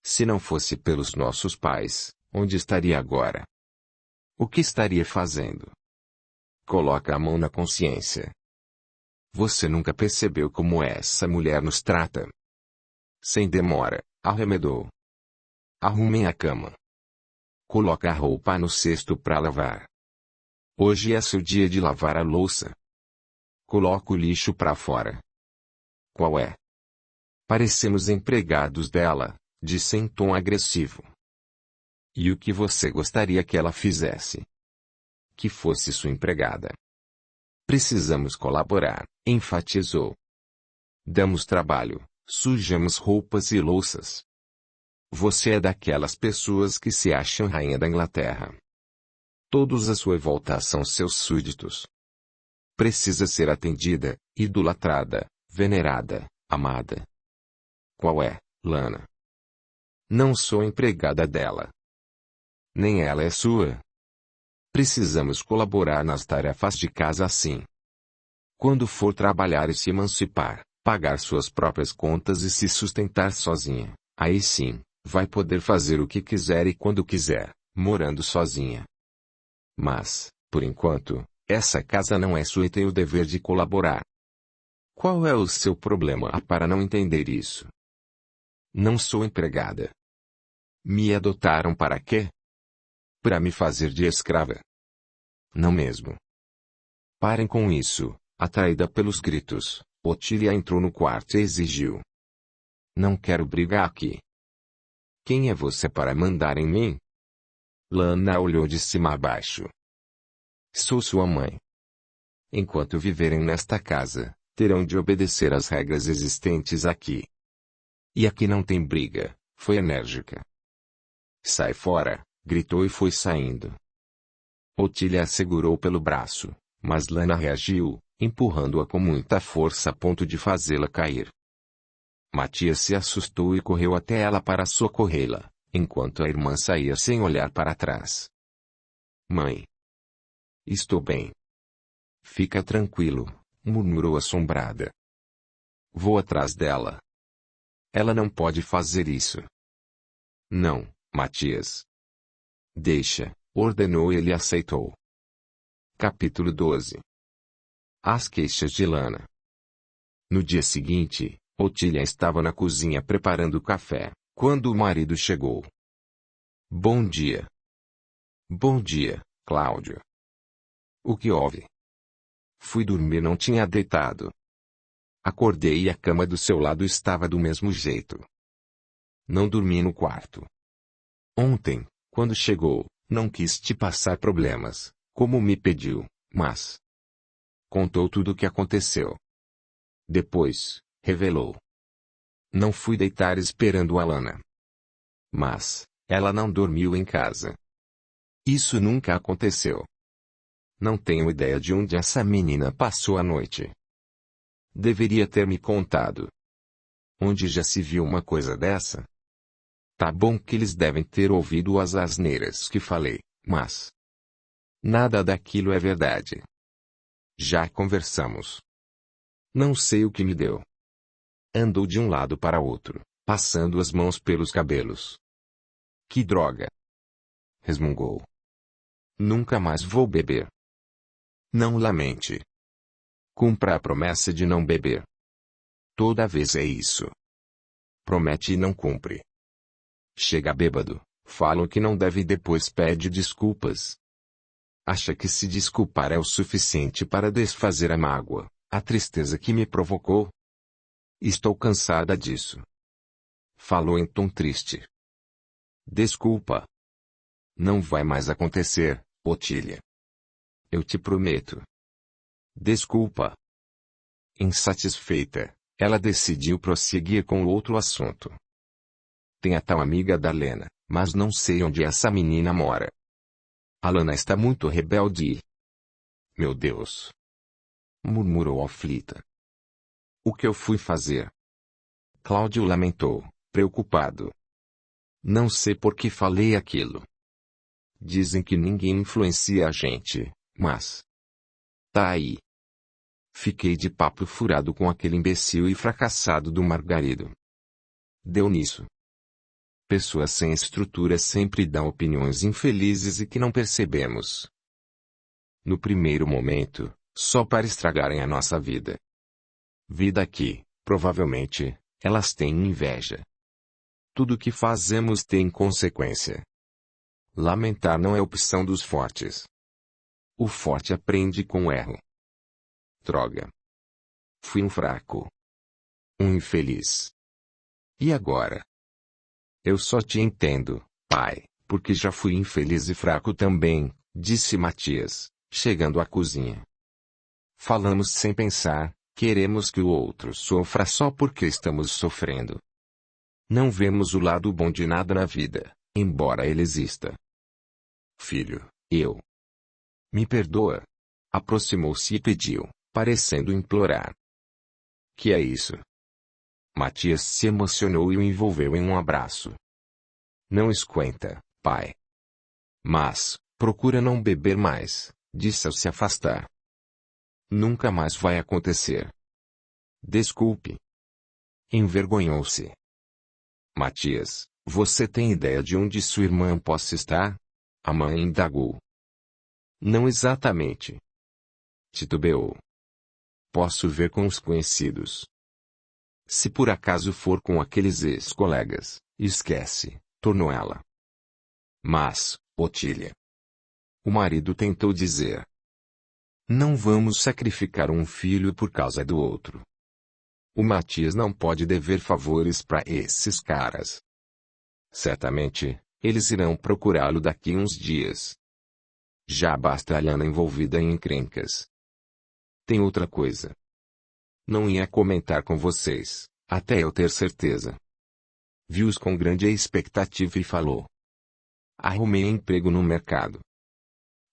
Se não fosse pelos nossos pais, onde estaria agora? O que estaria fazendo? Coloca a mão na consciência. Você nunca percebeu como essa mulher nos trata? Sem demora, arremedou. Arrumem a cama. Coloca a roupa no cesto para lavar. Hoje é seu dia de lavar a louça. Coloca o lixo para fora. Qual é? Parecemos empregados dela, disse em tom agressivo. E o que você gostaria que ela fizesse? Que fosse sua empregada. Precisamos colaborar, enfatizou. Damos trabalho, sujamos roupas e louças. Você é daquelas pessoas que se acham rainha da Inglaterra. Todos à sua volta são seus súditos. Precisa ser atendida, idolatrada, venerada, amada. Qual é, Lana? Não sou empregada dela. Nem ela é sua. Precisamos colaborar nas tarefas de casa assim. Quando for trabalhar e se emancipar, pagar suas próprias contas e se sustentar sozinha, aí sim, vai poder fazer o que quiser e quando quiser, morando sozinha. Mas, por enquanto, essa casa não é sua e tem o dever de colaborar. Qual é o seu problema para não entender isso? Não sou empregada. Me adotaram para quê? Para me fazer de escrava. Não mesmo. Parem com isso, atraída pelos gritos, Otília entrou no quarto e exigiu. Não quero brigar aqui. Quem é você para mandar em mim? Lana olhou de cima a baixo. Sou sua mãe. Enquanto viverem nesta casa, terão de obedecer às regras existentes aqui. E aqui não tem briga, foi enérgica. Sai fora, gritou e foi saindo. Otília a segurou pelo braço, mas Lana reagiu, empurrando-a com muita força a ponto de fazê-la cair. Matias se assustou e correu até ela para socorrê-la, enquanto a irmã saía sem olhar para trás. Mãe. Estou bem. Fica tranquilo, murmurou assombrada. Vou atrás dela. Ela não pode fazer isso. Não, Matias. Deixa, ordenou ele e aceitou. Capítulo 12. As queixas de Lana. No dia seguinte, Otília estava na cozinha preparando o café, quando o marido chegou. Bom dia. Bom dia, Cláudio. O que houve? Fui dormir, não tinha deitado. Acordei e a cama do seu lado estava do mesmo jeito. Não dormi no quarto. Ontem, quando chegou, não quis te passar problemas, como me pediu, mas... Contou tudo o que aconteceu. Depois, revelou. Não fui deitar esperando a Lana. Mas, ela não dormiu em casa. Isso nunca aconteceu. Não tenho ideia de onde essa menina passou a noite. Deveria ter me contado. Onde já se viu uma coisa dessa? Tá bom que eles devem ter ouvido as asneiras que falei, mas nada daquilo é verdade. Já conversamos. Não sei o que me deu. Andou de um lado para outro, passando as mãos pelos cabelos. Que droga! Resmungou. Nunca mais vou beber. Não lamente. Cumpra a promessa de não beber. Toda vez é isso. Promete e não cumpre. Chega bêbado, fala o que não deve e depois pede desculpas. Acha que se desculpar é o suficiente para desfazer a mágoa, a tristeza que me provocou? Estou cansada disso. Falou em tom triste. Desculpa. Não vai mais acontecer, Otília. Eu te prometo. Desculpa. Insatisfeita, ela decidiu prosseguir com outro assunto. Tem a tal amiga da Lena, mas não sei onde essa menina mora. A Lana está muito rebelde. Meu Deus! Murmurou aflita. O que eu fui fazer? Cláudio lamentou, preocupado. Não sei por que falei aquilo. Dizem que ninguém influencia a gente, mas tá aí. Fiquei de papo furado com aquele imbecil e fracassado do Margarido. Deu nisso. Pessoas sem estrutura sempre dão opiniões infelizes e que não percebemos. No primeiro momento, só para estragarem a nossa vida. Vida que, provavelmente, elas têm inveja. Tudo que fazemos tem consequência. Lamentar não é opção dos fortes. O forte aprende com o erro. Droga. Fui um fraco. Um infeliz. E agora? Eu só te entendo, pai, porque já fui infeliz e fraco também, disse Matias, chegando à cozinha. Falamos sem pensar, queremos que o outro sofra só porque estamos sofrendo. Não vemos o lado bom de nada na vida, embora ele exista. Filho, eu. Me perdoa. Aproximou-se e pediu, parecendo implorar. Que é isso? Matias se emocionou e o envolveu em um abraço. Não esquenta, pai. Mas, procura não beber mais, disse ao se afastar. Nunca mais vai acontecer. Desculpe. Envergonhou-se. Matias, você tem ideia de onde sua irmã possa estar? A mãe indagou. Não exatamente. Titubeou. Posso ver com os conhecidos. Se por acaso for com aqueles ex-colegas, esquece, tornou ela. Mas, Otília. O marido tentou dizer. Não vamos sacrificar um filho por causa do outro. O Matias não pode dever favores para esses caras. Certamente, eles irão procurá-lo daqui uns dias. Já basta a Lana envolvida em encrencas. Tem outra coisa. Não ia comentar com vocês, até eu ter certeza. Vi-os com grande expectativa e falou. Arrumei emprego no mercado.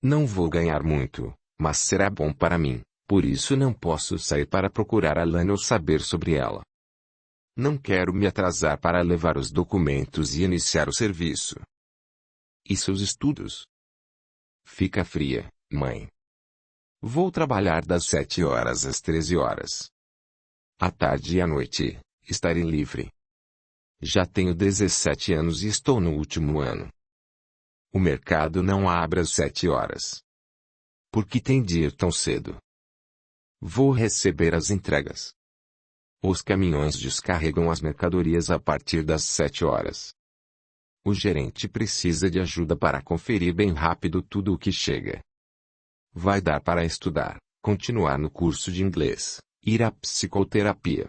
Não vou ganhar muito, mas será bom para mim, por isso não posso sair para procurar a Lana ou saber sobre ela. Não quero me atrasar para levar os documentos e iniciar o serviço. E seus estudos? Fica fria, mãe. Vou trabalhar das 7 horas às 13 horas. À tarde e à noite, estarei livre. Já tenho 17 anos e estou no último ano. O mercado não abre às 7 horas. Por que tem de ir tão cedo? Vou receber as entregas. Os caminhões descarregam as mercadorias a partir das 7 horas. O gerente precisa de ajuda para conferir bem rápido tudo o que chega. Vai dar para estudar, continuar no curso de inglês, ir à psicoterapia.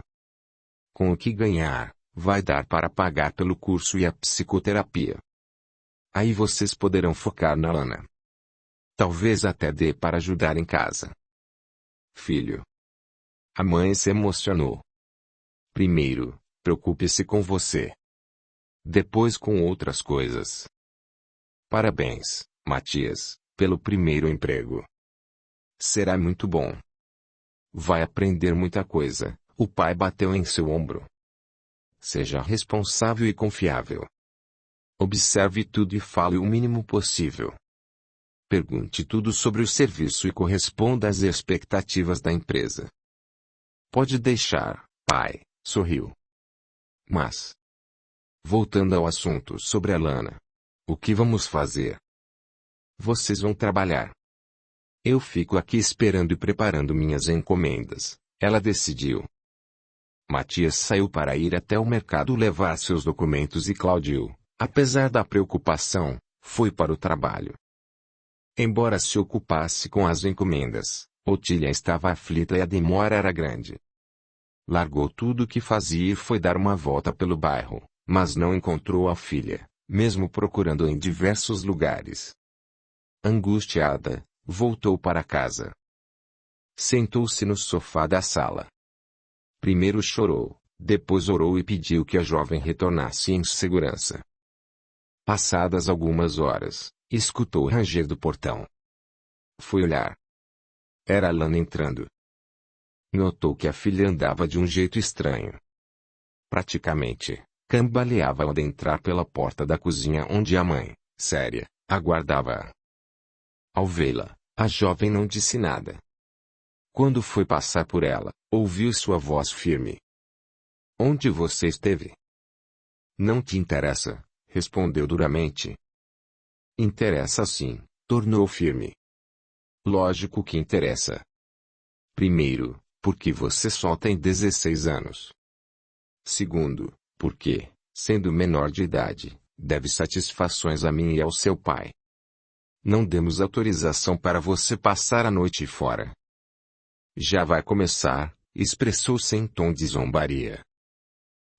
Com o que ganhar, vai dar para pagar pelo curso e a psicoterapia. Aí vocês poderão focar na Lana. Talvez até dê para ajudar em casa. Filho. A mãe se emocionou. Primeiro, preocupe-se com você. Depois com outras coisas. Parabéns, Matias, pelo primeiro emprego. Será muito bom. Vai aprender muita coisa. O pai bateu em seu ombro. Seja responsável e confiável. Observe tudo e fale o mínimo possível. Pergunte tudo sobre o serviço e corresponda às expectativas da empresa. Pode deixar, pai, sorriu. Mas, voltando ao assunto sobre a Lana. O que vamos fazer? Vocês vão trabalhar. Eu fico aqui esperando e preparando minhas encomendas, ela decidiu. Matias saiu para ir até o mercado levar seus documentos e Cláudio, apesar da preocupação, foi para o trabalho. Embora se ocupasse com as encomendas, Otília estava aflita e a demora era grande. Largou tudo o que fazia e foi dar uma volta pelo bairro, mas não encontrou a filha, mesmo procurando em diversos lugares. Angustiada, voltou para casa. Sentou-se no sofá da sala. Primeiro chorou, depois orou e pediu que a jovem retornasse em segurança. Passadas algumas horas, escutou o ranger do portão. Foi olhar. Era a Lana entrando. Notou que a filha andava de um jeito estranho. Praticamente, cambaleava ao adentrar pela porta da cozinha onde a mãe, séria, aguardava-a. Ao vê-la, a jovem não disse nada. Quando foi passar por ela, ouviu sua voz firme. Onde você esteve? Não te interessa, respondeu duramente. Interessa sim, tornou firme. Lógico que interessa. Primeiro, porque você só tem 16 anos. Segundo, porque, sendo menor de idade, deve satisfações a mim e ao seu pai. Não demos autorização para você passar a noite fora. Já vai começar, expressou-se em tom de zombaria.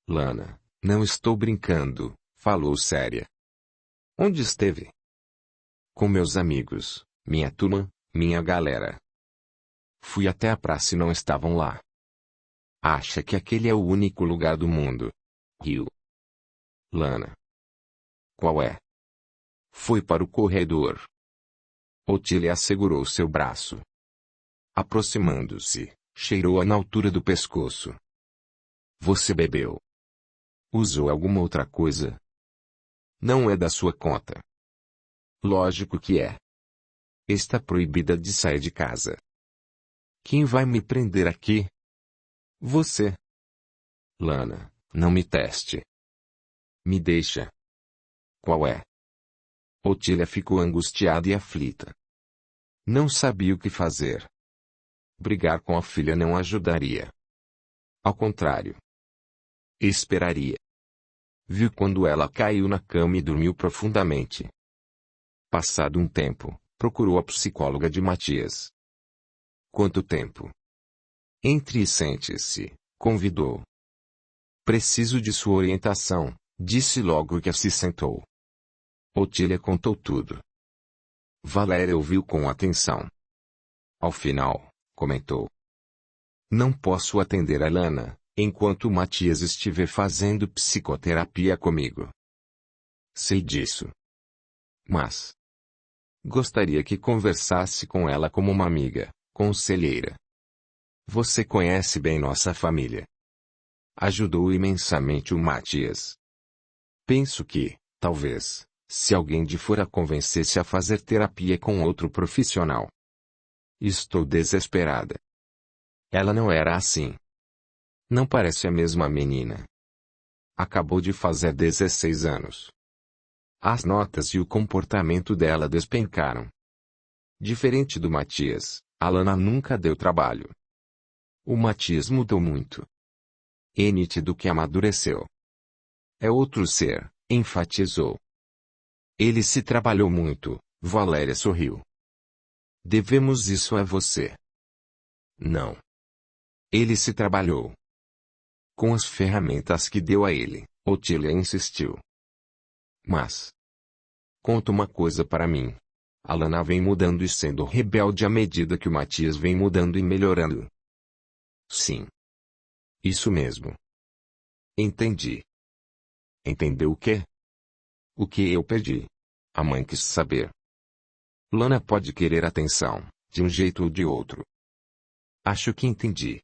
Lana, não estou brincando, falou séria. Onde esteve? Com meus amigos, minha turma, minha galera. Fui até a praça e não estavam lá. Acha que aquele é o único lugar do mundo? Riu. Lana. Qual é? Foi para o corredor. Otília segurou seu braço. Aproximando-se, cheirou-a na altura do pescoço. Você bebeu? Usou alguma outra coisa? Não é da sua conta. Lógico que é. Está proibida de sair de casa. Quem vai me prender aqui? Você. Lana, não me teste. Me deixa. Qual é? Otília ficou angustiada e aflita. Não sabia o que fazer. Brigar com a filha não ajudaria. Ao contrário. Esperaria. Viu quando ela caiu na cama e dormiu profundamente. Passado um tempo, procurou a psicóloga de Matias. Quanto tempo? Entre e sente-se, convidou. Preciso de sua orientação, disse logo que se sentou. Otília contou tudo. Valéria ouviu com atenção. Ao final, comentou. Não posso atender a Lana, enquanto Matias estiver fazendo psicoterapia comigo. Sei disso. Mas gostaria que conversasse com ela como uma amiga, conselheira. Você conhece bem nossa família. Ajudou imensamente o Matias. Penso que, talvez, se alguém de fora convencesse a fazer terapia com outro profissional. Estou desesperada. Ela não era assim. Não parece a mesma menina. Acabou de fazer 16 anos. As notas e o comportamento dela despencaram. Diferente do Matias, a Lana nunca deu trabalho. O Matias mudou muito. É nítido que amadureceu. É outro ser, enfatizou. Ele se trabalhou muito, Valéria sorriu. Devemos isso a você. Não. Ele se trabalhou. Com as ferramentas que deu a ele, Otília insistiu. Mas conta uma coisa para mim. A Lana vem mudando e sendo rebelde à medida que o Matias vem mudando e melhorando. Sim. Isso mesmo. Entendi. Entendeu o quê? O que eu perdi. A mãe quis saber. Lana pode querer atenção, de um jeito ou de outro. Acho que entendi.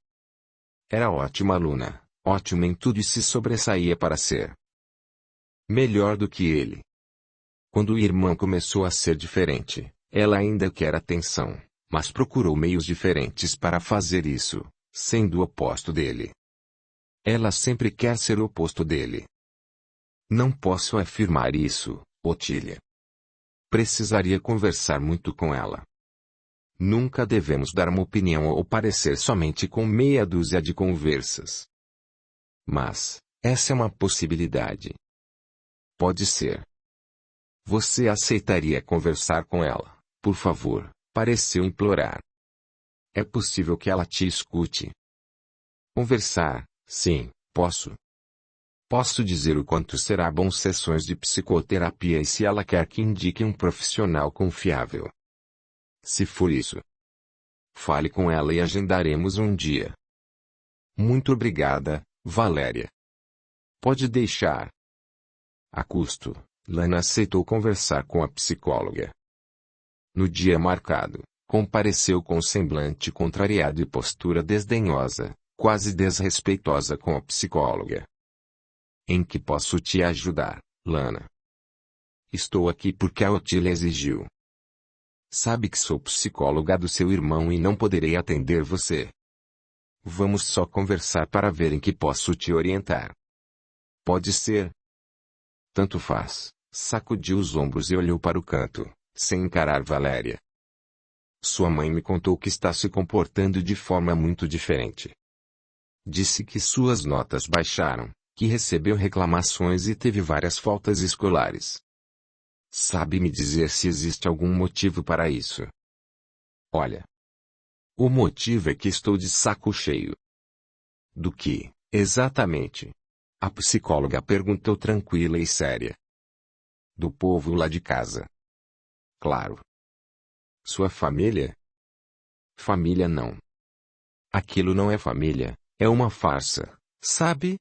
Era ótima aluna, ótima em tudo e se sobressaía para ser melhor do que ele. Quando o irmão começou a ser diferente, ela ainda quer atenção, mas procurou meios diferentes para fazer isso, sendo o oposto dele. Ela sempre quer ser o oposto dele. Não posso afirmar isso, Otília. Precisaria conversar muito com ela. Nunca devemos dar uma opinião ou parecer somente com meia dúzia de conversas. Mas, essa é uma possibilidade. Pode ser. Você aceitaria conversar com ela, por favor? Pareceu implorar. É possível que ela te escute. Conversar, sim, posso. Posso dizer o quanto será bom sessões de psicoterapia e se ela quer que indique um profissional confiável. Se for isso, fale com ela e agendaremos um dia. Muito obrigada, Valéria. Pode deixar. A custo, Lana aceitou conversar com a psicóloga. No dia marcado, compareceu com semblante contrariado e postura desdenhosa, quase desrespeitosa com a psicóloga. Em que posso te ajudar, Lana? Estou aqui porque a Otília exigiu. Sabe que sou psicóloga do seu irmão e não poderei atender você. Vamos só conversar para ver em que posso te orientar. Pode ser? Tanto faz. Sacudiu os ombros e olhou para o canto, sem encarar Valéria. Sua mãe me contou que está se comportando de forma muito diferente. Disse que suas notas baixaram, que recebeu reclamações e teve várias faltas escolares. Sabe me dizer se existe algum motivo para isso? Olha. O motivo é que estou de saco cheio. Do que, exatamente? A psicóloga perguntou tranquila e séria. Do povo lá de casa. Claro. Sua família? Família não. Aquilo não é família, é uma farsa, sabe?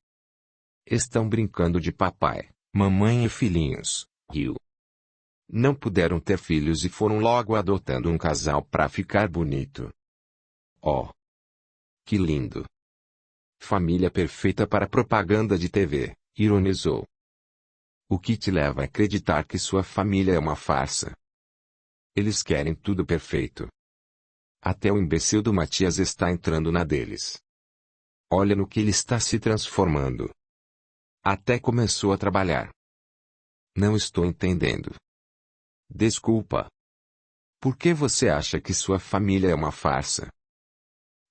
Estão brincando de papai, mamãe e filhinhos, riu. Não puderam ter filhos e foram logo adotando um casal para ficar bonito. Oh! Que lindo! Família perfeita para propaganda de TV, ironizou. O que te leva a acreditar que sua família é uma farsa? Eles querem tudo perfeito. Até o imbecil do Matias está entrando na deles. Olha no que ele está se transformando. Até começou a trabalhar. Não estou entendendo. Desculpa. Por que você acha que sua família é uma farsa?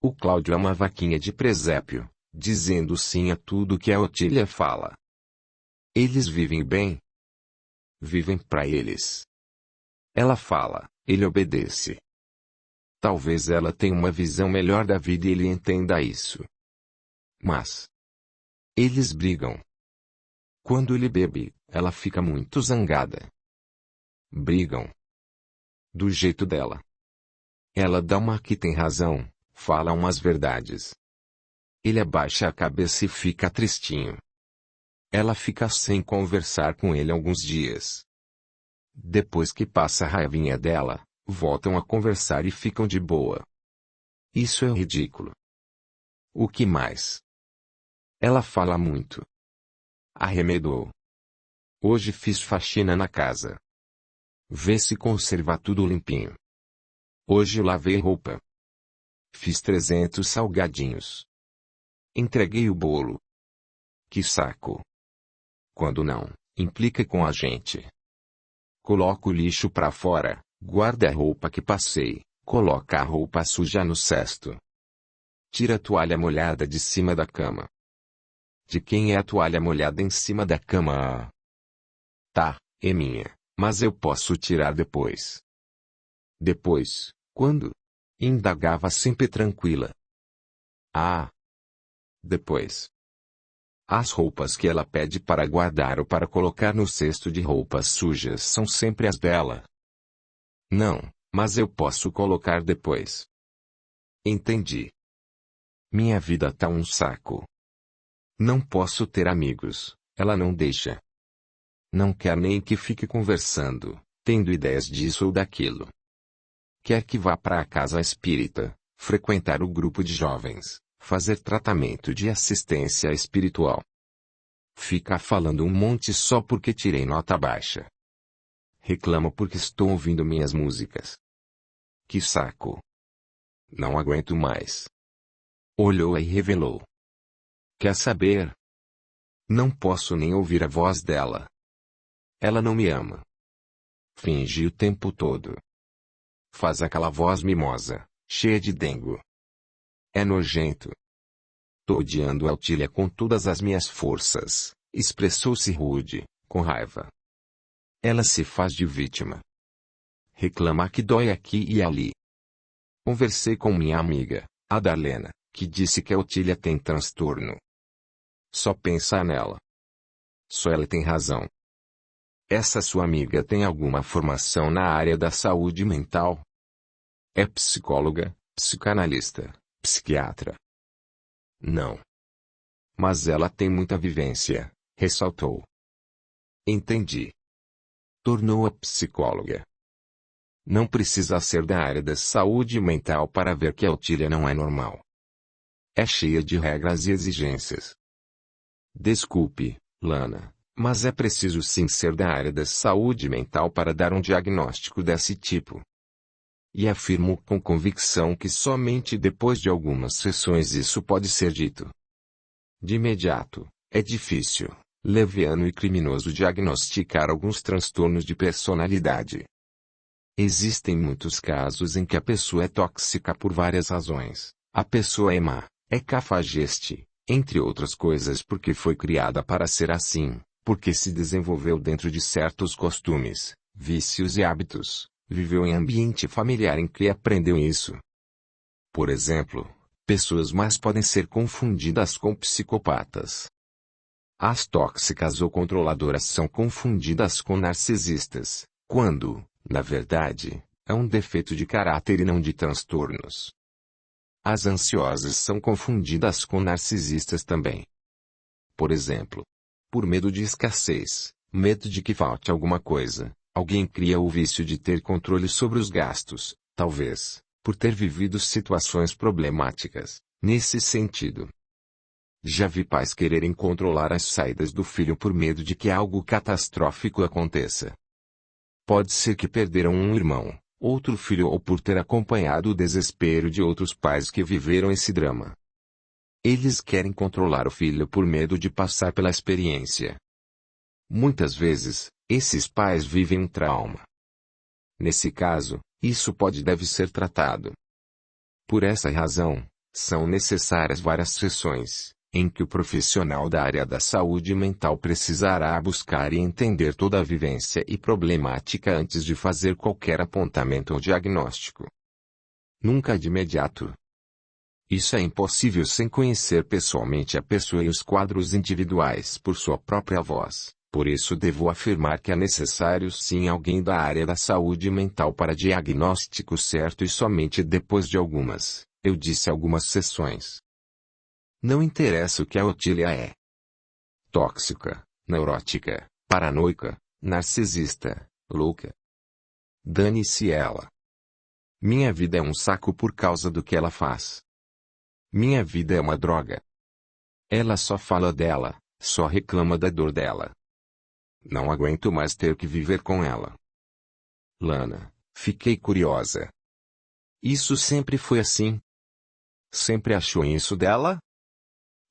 O Cláudio é uma vaquinha de presépio, dizendo sim a tudo que a Otília fala. Eles vivem bem? Vivem para eles. Ela fala, ele obedece. Talvez ela tenha uma visão melhor da vida e ele entenda isso. Mas eles brigam. Quando ele bebe, ela fica muito zangada. Brigam. Do jeito dela. Ela dá uma que tem razão, fala umas verdades. Ele abaixa a cabeça e fica tristinho. Ela fica sem conversar com ele alguns dias. Depois que passa a raivinha dela, voltam a conversar e ficam de boa. Isso é ridículo. O que mais? Ela fala muito. Arremedou. Hoje fiz faxina na casa. Vê se conserva tudo limpinho. Hoje lavei roupa. Fiz 300 salgadinhos. Entreguei o bolo. Que saco. Quando não, implica com a gente. Coloca o lixo pra fora, guarda a roupa que passei, coloca a roupa suja no cesto. Tira a toalha molhada de cima da cama. De quem é a toalha molhada em cima da cama? Tá, é minha, mas eu posso tirar depois. Depois, quando? Indagava sempre tranquila. Ah. Depois. As roupas que ela pede para guardar ou para colocar no cesto de roupas sujas são sempre as dela. Não, mas eu posso colocar depois. Entendi. Minha vida tá um saco. Não posso ter amigos, ela não deixa. Não quer nem que fique conversando, tendo ideias disso ou daquilo. Quer que vá para a casa espírita, frequentar o grupo de jovens, fazer tratamento de assistência espiritual. Fica falando um monte só porque tirei nota baixa. Reclama porque estou ouvindo minhas músicas. Que saco. Não aguento mais. Olhou e revelou. Quer saber? Não posso nem ouvir a voz dela. Ela não me ama. Finge o tempo todo. Faz aquela voz mimosa, cheia de dengo. É nojento. Tô odiando a Otília com todas as minhas forças, expressou-se rude, com raiva. Ela se faz de vítima. Reclama que dói aqui e ali. Conversei com minha amiga, a Darlena, que disse que a Otília tem transtorno. Só pensar nela. Só ela tem razão. Essa sua amiga tem alguma formação na área da saúde mental? É psicóloga, psicanalista, psiquiatra? Não. Mas ela tem muita vivência, ressaltou. Entendi. Tornou-a psicóloga. Não precisa ser da área da saúde mental para ver que a Otília não é normal. É cheia de regras e exigências. Desculpe, Lana, mas é preciso sim ser da área da saúde mental para dar um diagnóstico desse tipo. E afirmo com convicção que somente depois de algumas sessões isso pode ser dito. De imediato, é difícil, leviano e criminoso diagnosticar alguns transtornos de personalidade. Existem muitos casos em que a pessoa é tóxica por várias razões. A pessoa é má, é cafajeste, entre outras coisas porque foi criada para ser assim, porque se desenvolveu dentro de certos costumes, vícios e hábitos, viveu em ambiente familiar em que aprendeu isso. Por exemplo, pessoas más podem ser confundidas com psicopatas. As tóxicas ou controladoras são confundidas com narcisistas, quando, na verdade, é um defeito de caráter e não de transtornos. As ansiosas são confundidas com narcisistas também. Por exemplo, por medo de escassez, medo de que falte alguma coisa, alguém cria o vício de ter controle sobre os gastos, talvez, por ter vivido situações problemáticas, nesse sentido. Já vi pais quererem controlar as saídas do filho por medo de que algo catastrófico aconteça. Pode ser que perderam um irmão, outro filho ou por ter acompanhado o desespero de outros pais que viveram esse drama. Eles querem controlar o filho por medo de passar pela experiência. Muitas vezes, esses pais vivem um trauma. Nesse caso, isso pode e deve ser tratado. Por essa razão, são necessárias várias sessões, em que o profissional da área da saúde mental precisará buscar e entender toda a vivência e problemática antes de fazer qualquer apontamento ou diagnóstico. Nunca de imediato. Isso é impossível sem conhecer pessoalmente a pessoa e os quadros individuais por sua própria voz. Por isso devo afirmar que é necessário sim alguém da área da saúde mental para diagnóstico certo e somente depois de algumas sessões. Não interessa o que a Otília é. Tóxica, neurótica, paranoica, narcisista, louca. Dane-se ela. Minha vida é um saco por causa do que ela faz. Minha vida é uma droga. Ela só fala dela, só reclama da dor dela. Não aguento mais ter que viver com ela. Lana, fiquei curiosa. Isso sempre foi assim? Sempre achou isso dela?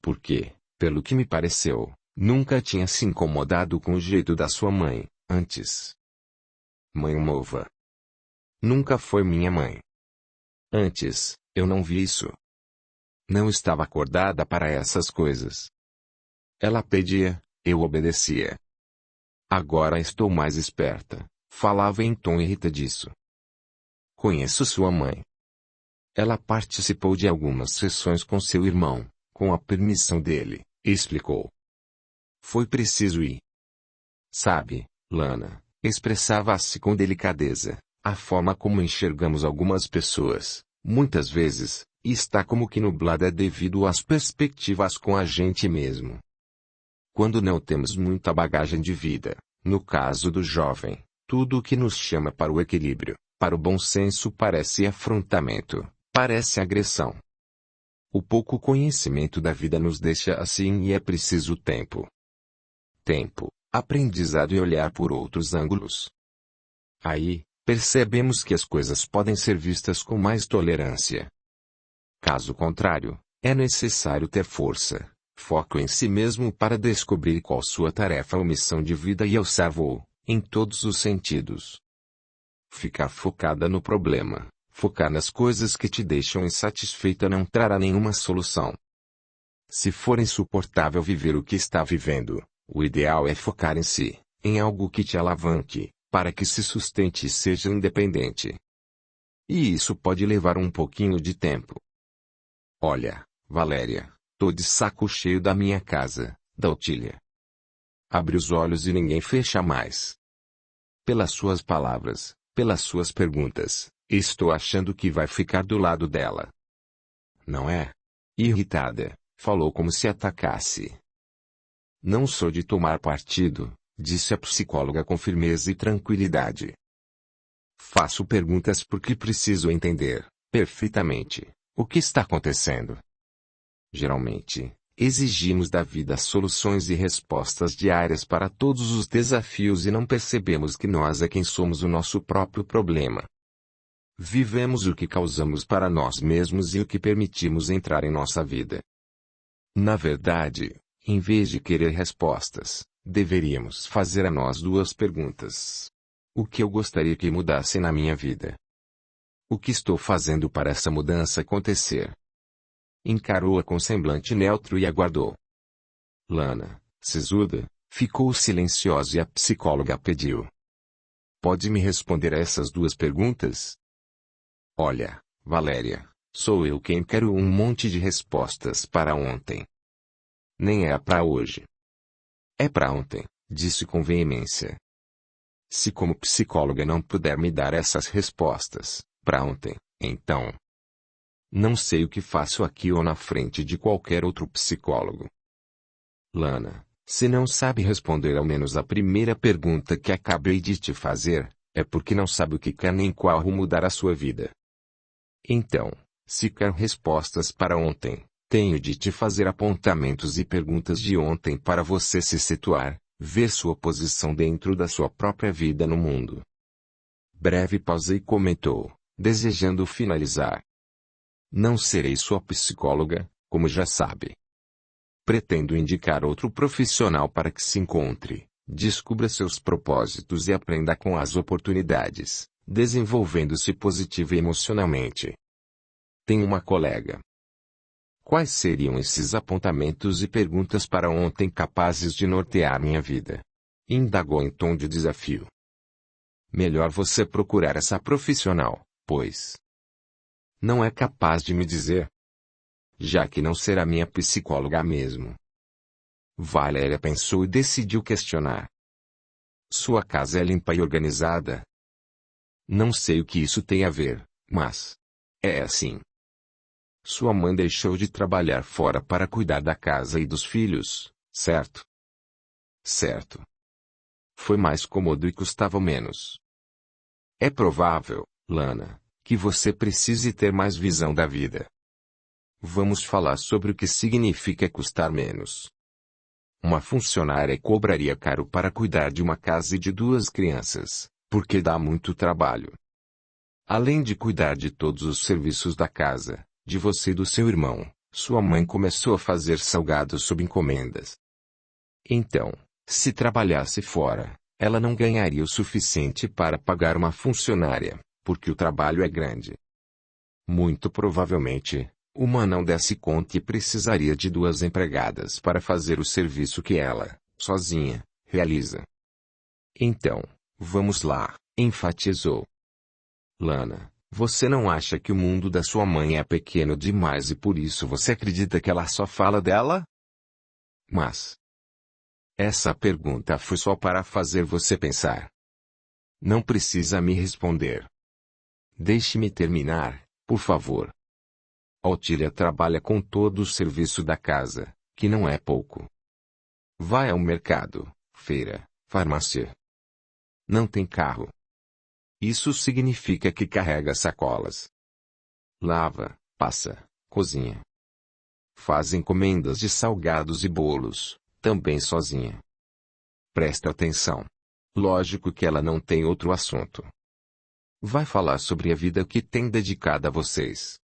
Porque, pelo que me pareceu, nunca tinha se incomodado com o jeito da sua mãe, antes. Mãe mova. Nunca foi minha mãe. Antes, eu não vi isso. Não estava acordada para essas coisas. Ela pedia, eu obedecia. Agora estou mais esperta, falava em tom irritadiço. Conheço sua mãe. Ela participou de algumas sessões com seu irmão, com a permissão dele, explicou. Foi preciso ir. Sabe, Lana, expressava-se com delicadeza, a forma como enxergamos algumas pessoas, muitas vezes, está como que nublada devido às perspectivas com a gente mesmo. Quando não temos muita bagagem de vida, no caso do jovem, tudo o que nos chama para o equilíbrio, Para o bom senso parece afrontamento, parece agressão. O pouco conhecimento da vida nos deixa assim e é preciso tempo. Tempo, aprendizado e olhar por outros ângulos. Aí, percebemos que as coisas podem ser vistas com mais tolerância. Caso contrário, é necessário ter força, foco em si mesmo para descobrir qual sua tarefa ou missão de vida e alçar-voo, em todos os sentidos. Ficar focada no problema, focar nas coisas que te deixam insatisfeita não trará nenhuma solução. Se for insuportável viver o que está vivendo, o ideal é focar em si, em algo que te alavanque, para que se sustente e seja independente. E isso pode levar um pouquinho de tempo. Olha, Valéria, tô de saco cheio da minha casa, da Otília. Abre os olhos e ninguém fecha mais. Pelas suas palavras, pelas suas perguntas, estou achando que vai ficar do lado dela. Não é? Irritada, falou como se atacasse. Não sou de tomar partido, disse a psicóloga com firmeza e tranquilidade. Faço perguntas porque preciso entender, perfeitamente, o que está acontecendo. Geralmente, exigimos da vida soluções e respostas diárias para todos os desafios e não percebemos que nós é quem somos o nosso próprio problema. Vivemos o que causamos para nós mesmos e o que permitimos entrar em nossa vida. Na verdade, em vez de querer respostas, deveríamos fazer a nós duas perguntas. O que eu gostaria que mudasse na minha vida? O que estou fazendo para essa mudança acontecer? Encarou-a com semblante neutro e aguardou. Lana, sisuda, ficou silenciosa e a psicóloga pediu. Pode me responder a essas duas perguntas? Olha, Valéria, sou eu quem quero um monte de respostas para ontem. Nem é para hoje. É para ontem, disse com veemência. Se como psicóloga não puder me dar essas respostas, para ontem, então. Não sei o que faço aqui ou na frente de qualquer outro psicólogo. Lana, se não sabe responder ao menos a primeira pergunta que acabei de te fazer, é porque não sabe o que quer nem qual rumo dar a sua vida. Então, se quer respostas para ontem, tenho de te fazer apontamentos e perguntas de ontem para você se situar, ver sua posição dentro da sua própria vida no mundo. Breve pausa e comentou, desejando finalizar. Não serei sua psicóloga, como já sabe. Pretendo indicar outro profissional para que se encontre, descubra seus propósitos e aprenda com as oportunidades, desenvolvendo-se positiva e emocionalmente. Tenho uma colega. Quais seriam esses apontamentos e perguntas para ontem capazes de nortear minha vida? Indagou em tom de desafio. Melhor você procurar essa profissional, pois não é capaz de me dizer. Já que não será minha psicóloga mesmo. Valéria pensou e decidiu questionar. Sua casa é limpa e organizada? Não sei o que isso tem a ver, mas é assim. Sua mãe deixou de trabalhar fora para cuidar da casa e dos filhos, certo? Certo. Foi mais cômodo e custava menos. É provável, Lana, que você precise ter mais visão da vida. Vamos falar sobre o que significa custar menos. Uma funcionária cobraria caro para cuidar de uma casa e de duas crianças, porque dá muito trabalho. Além de cuidar de todos os serviços da casa, de você e do seu irmão, sua mãe começou a fazer salgados sob encomendas. Então, se trabalhasse fora, ela não ganharia o suficiente para pagar uma funcionária, porque o trabalho é grande. Muito provavelmente, uma não desse conta e precisaria de duas empregadas para fazer o serviço que ela, sozinha, realiza. Então, vamos lá, enfatizou. Lana, você não acha que o mundo da sua mãe é pequeno demais e por isso você acredita que ela só fala dela? Mas essa pergunta foi só para fazer você pensar. Não precisa me responder. Deixe-me terminar, por favor. A Otília trabalha com todo o serviço da casa, que não é pouco. Vai ao mercado, feira, farmácia. Não tem carro. Isso significa que carrega sacolas. Lava, passa, cozinha. Faz encomendas de salgados e bolos, também sozinha. Presta atenção. Lógico que ela não tem outro assunto. Vai falar sobre a vida que tem dedicada a vocês.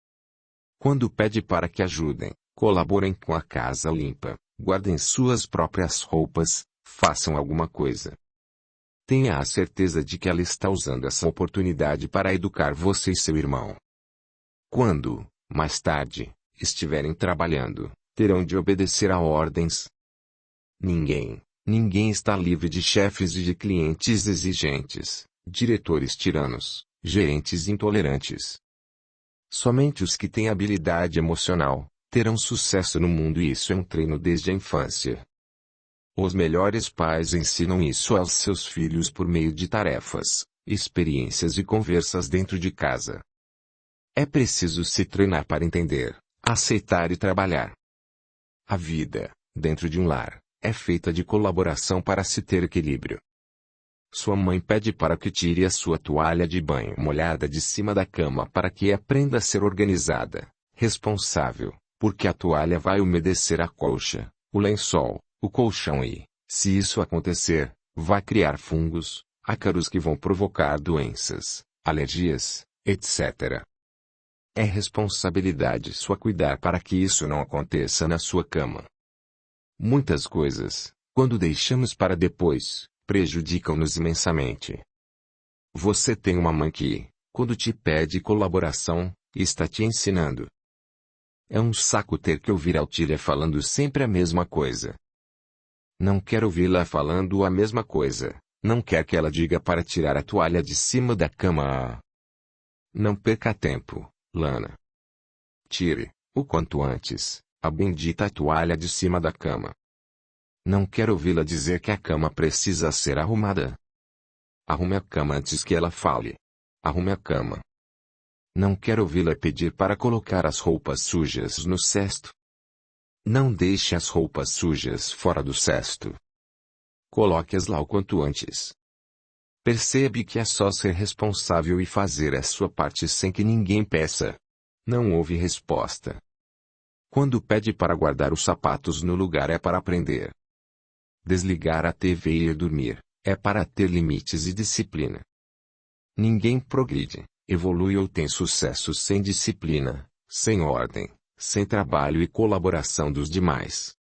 Quando pede para que ajudem, colaborem com a casa limpa, guardem suas próprias roupas, façam alguma coisa. Tenha a certeza de que ela está usando essa oportunidade para educar você e seu irmão. Quando, mais tarde, estiverem trabalhando, terão de obedecer a ordens. Ninguém está livre de chefes e de clientes exigentes, diretores tiranos, gerentes intolerantes. Somente os que têm habilidade emocional terão sucesso no mundo e isso é um treino desde a infância. Os melhores pais ensinam isso aos seus filhos por meio de tarefas, experiências e conversas dentro de casa. É preciso se treinar para entender, aceitar e trabalhar. A vida, dentro de um lar, é feita de colaboração para se ter equilíbrio. Sua mãe pede para que tire a sua toalha de banho molhada de cima da cama para que aprenda a ser organizada, responsável, porque a toalha vai umedecer a colcha, o lençol, o colchão e, se isso acontecer, vai criar fungos, ácaros que vão provocar doenças, alergias, etc. É responsabilidade sua cuidar para que isso não aconteça na sua cama. Muitas coisas, quando deixamos para depois, prejudicam-nos imensamente. Você tem uma mãe que, quando te pede colaboração, está te ensinando. É um saco ter que ouvir a Altília falando sempre a mesma coisa. Não quer ouvi-la falando a mesma coisa, não quer que ela diga para tirar a toalha de cima da cama. Não perca tempo, Lana. Tire, o quanto antes, a bendita toalha de cima da cama. Não quero ouvi-la dizer que a cama precisa ser arrumada. Arrume a cama antes que ela fale. Arrume a cama. Não quero ouvi-la pedir para colocar as roupas sujas no cesto. Não deixe as roupas sujas fora do cesto. Coloque-as lá o quanto antes. Percebe que é só ser responsável e fazer a sua parte sem que ninguém peça. Não houve resposta. Quando pede para guardar os sapatos no lugar é para aprender. Desligar a TV e ir dormir, é para ter limites e disciplina. Ninguém progride, evolui ou tem sucesso sem disciplina, sem ordem, sem trabalho e colaboração dos demais.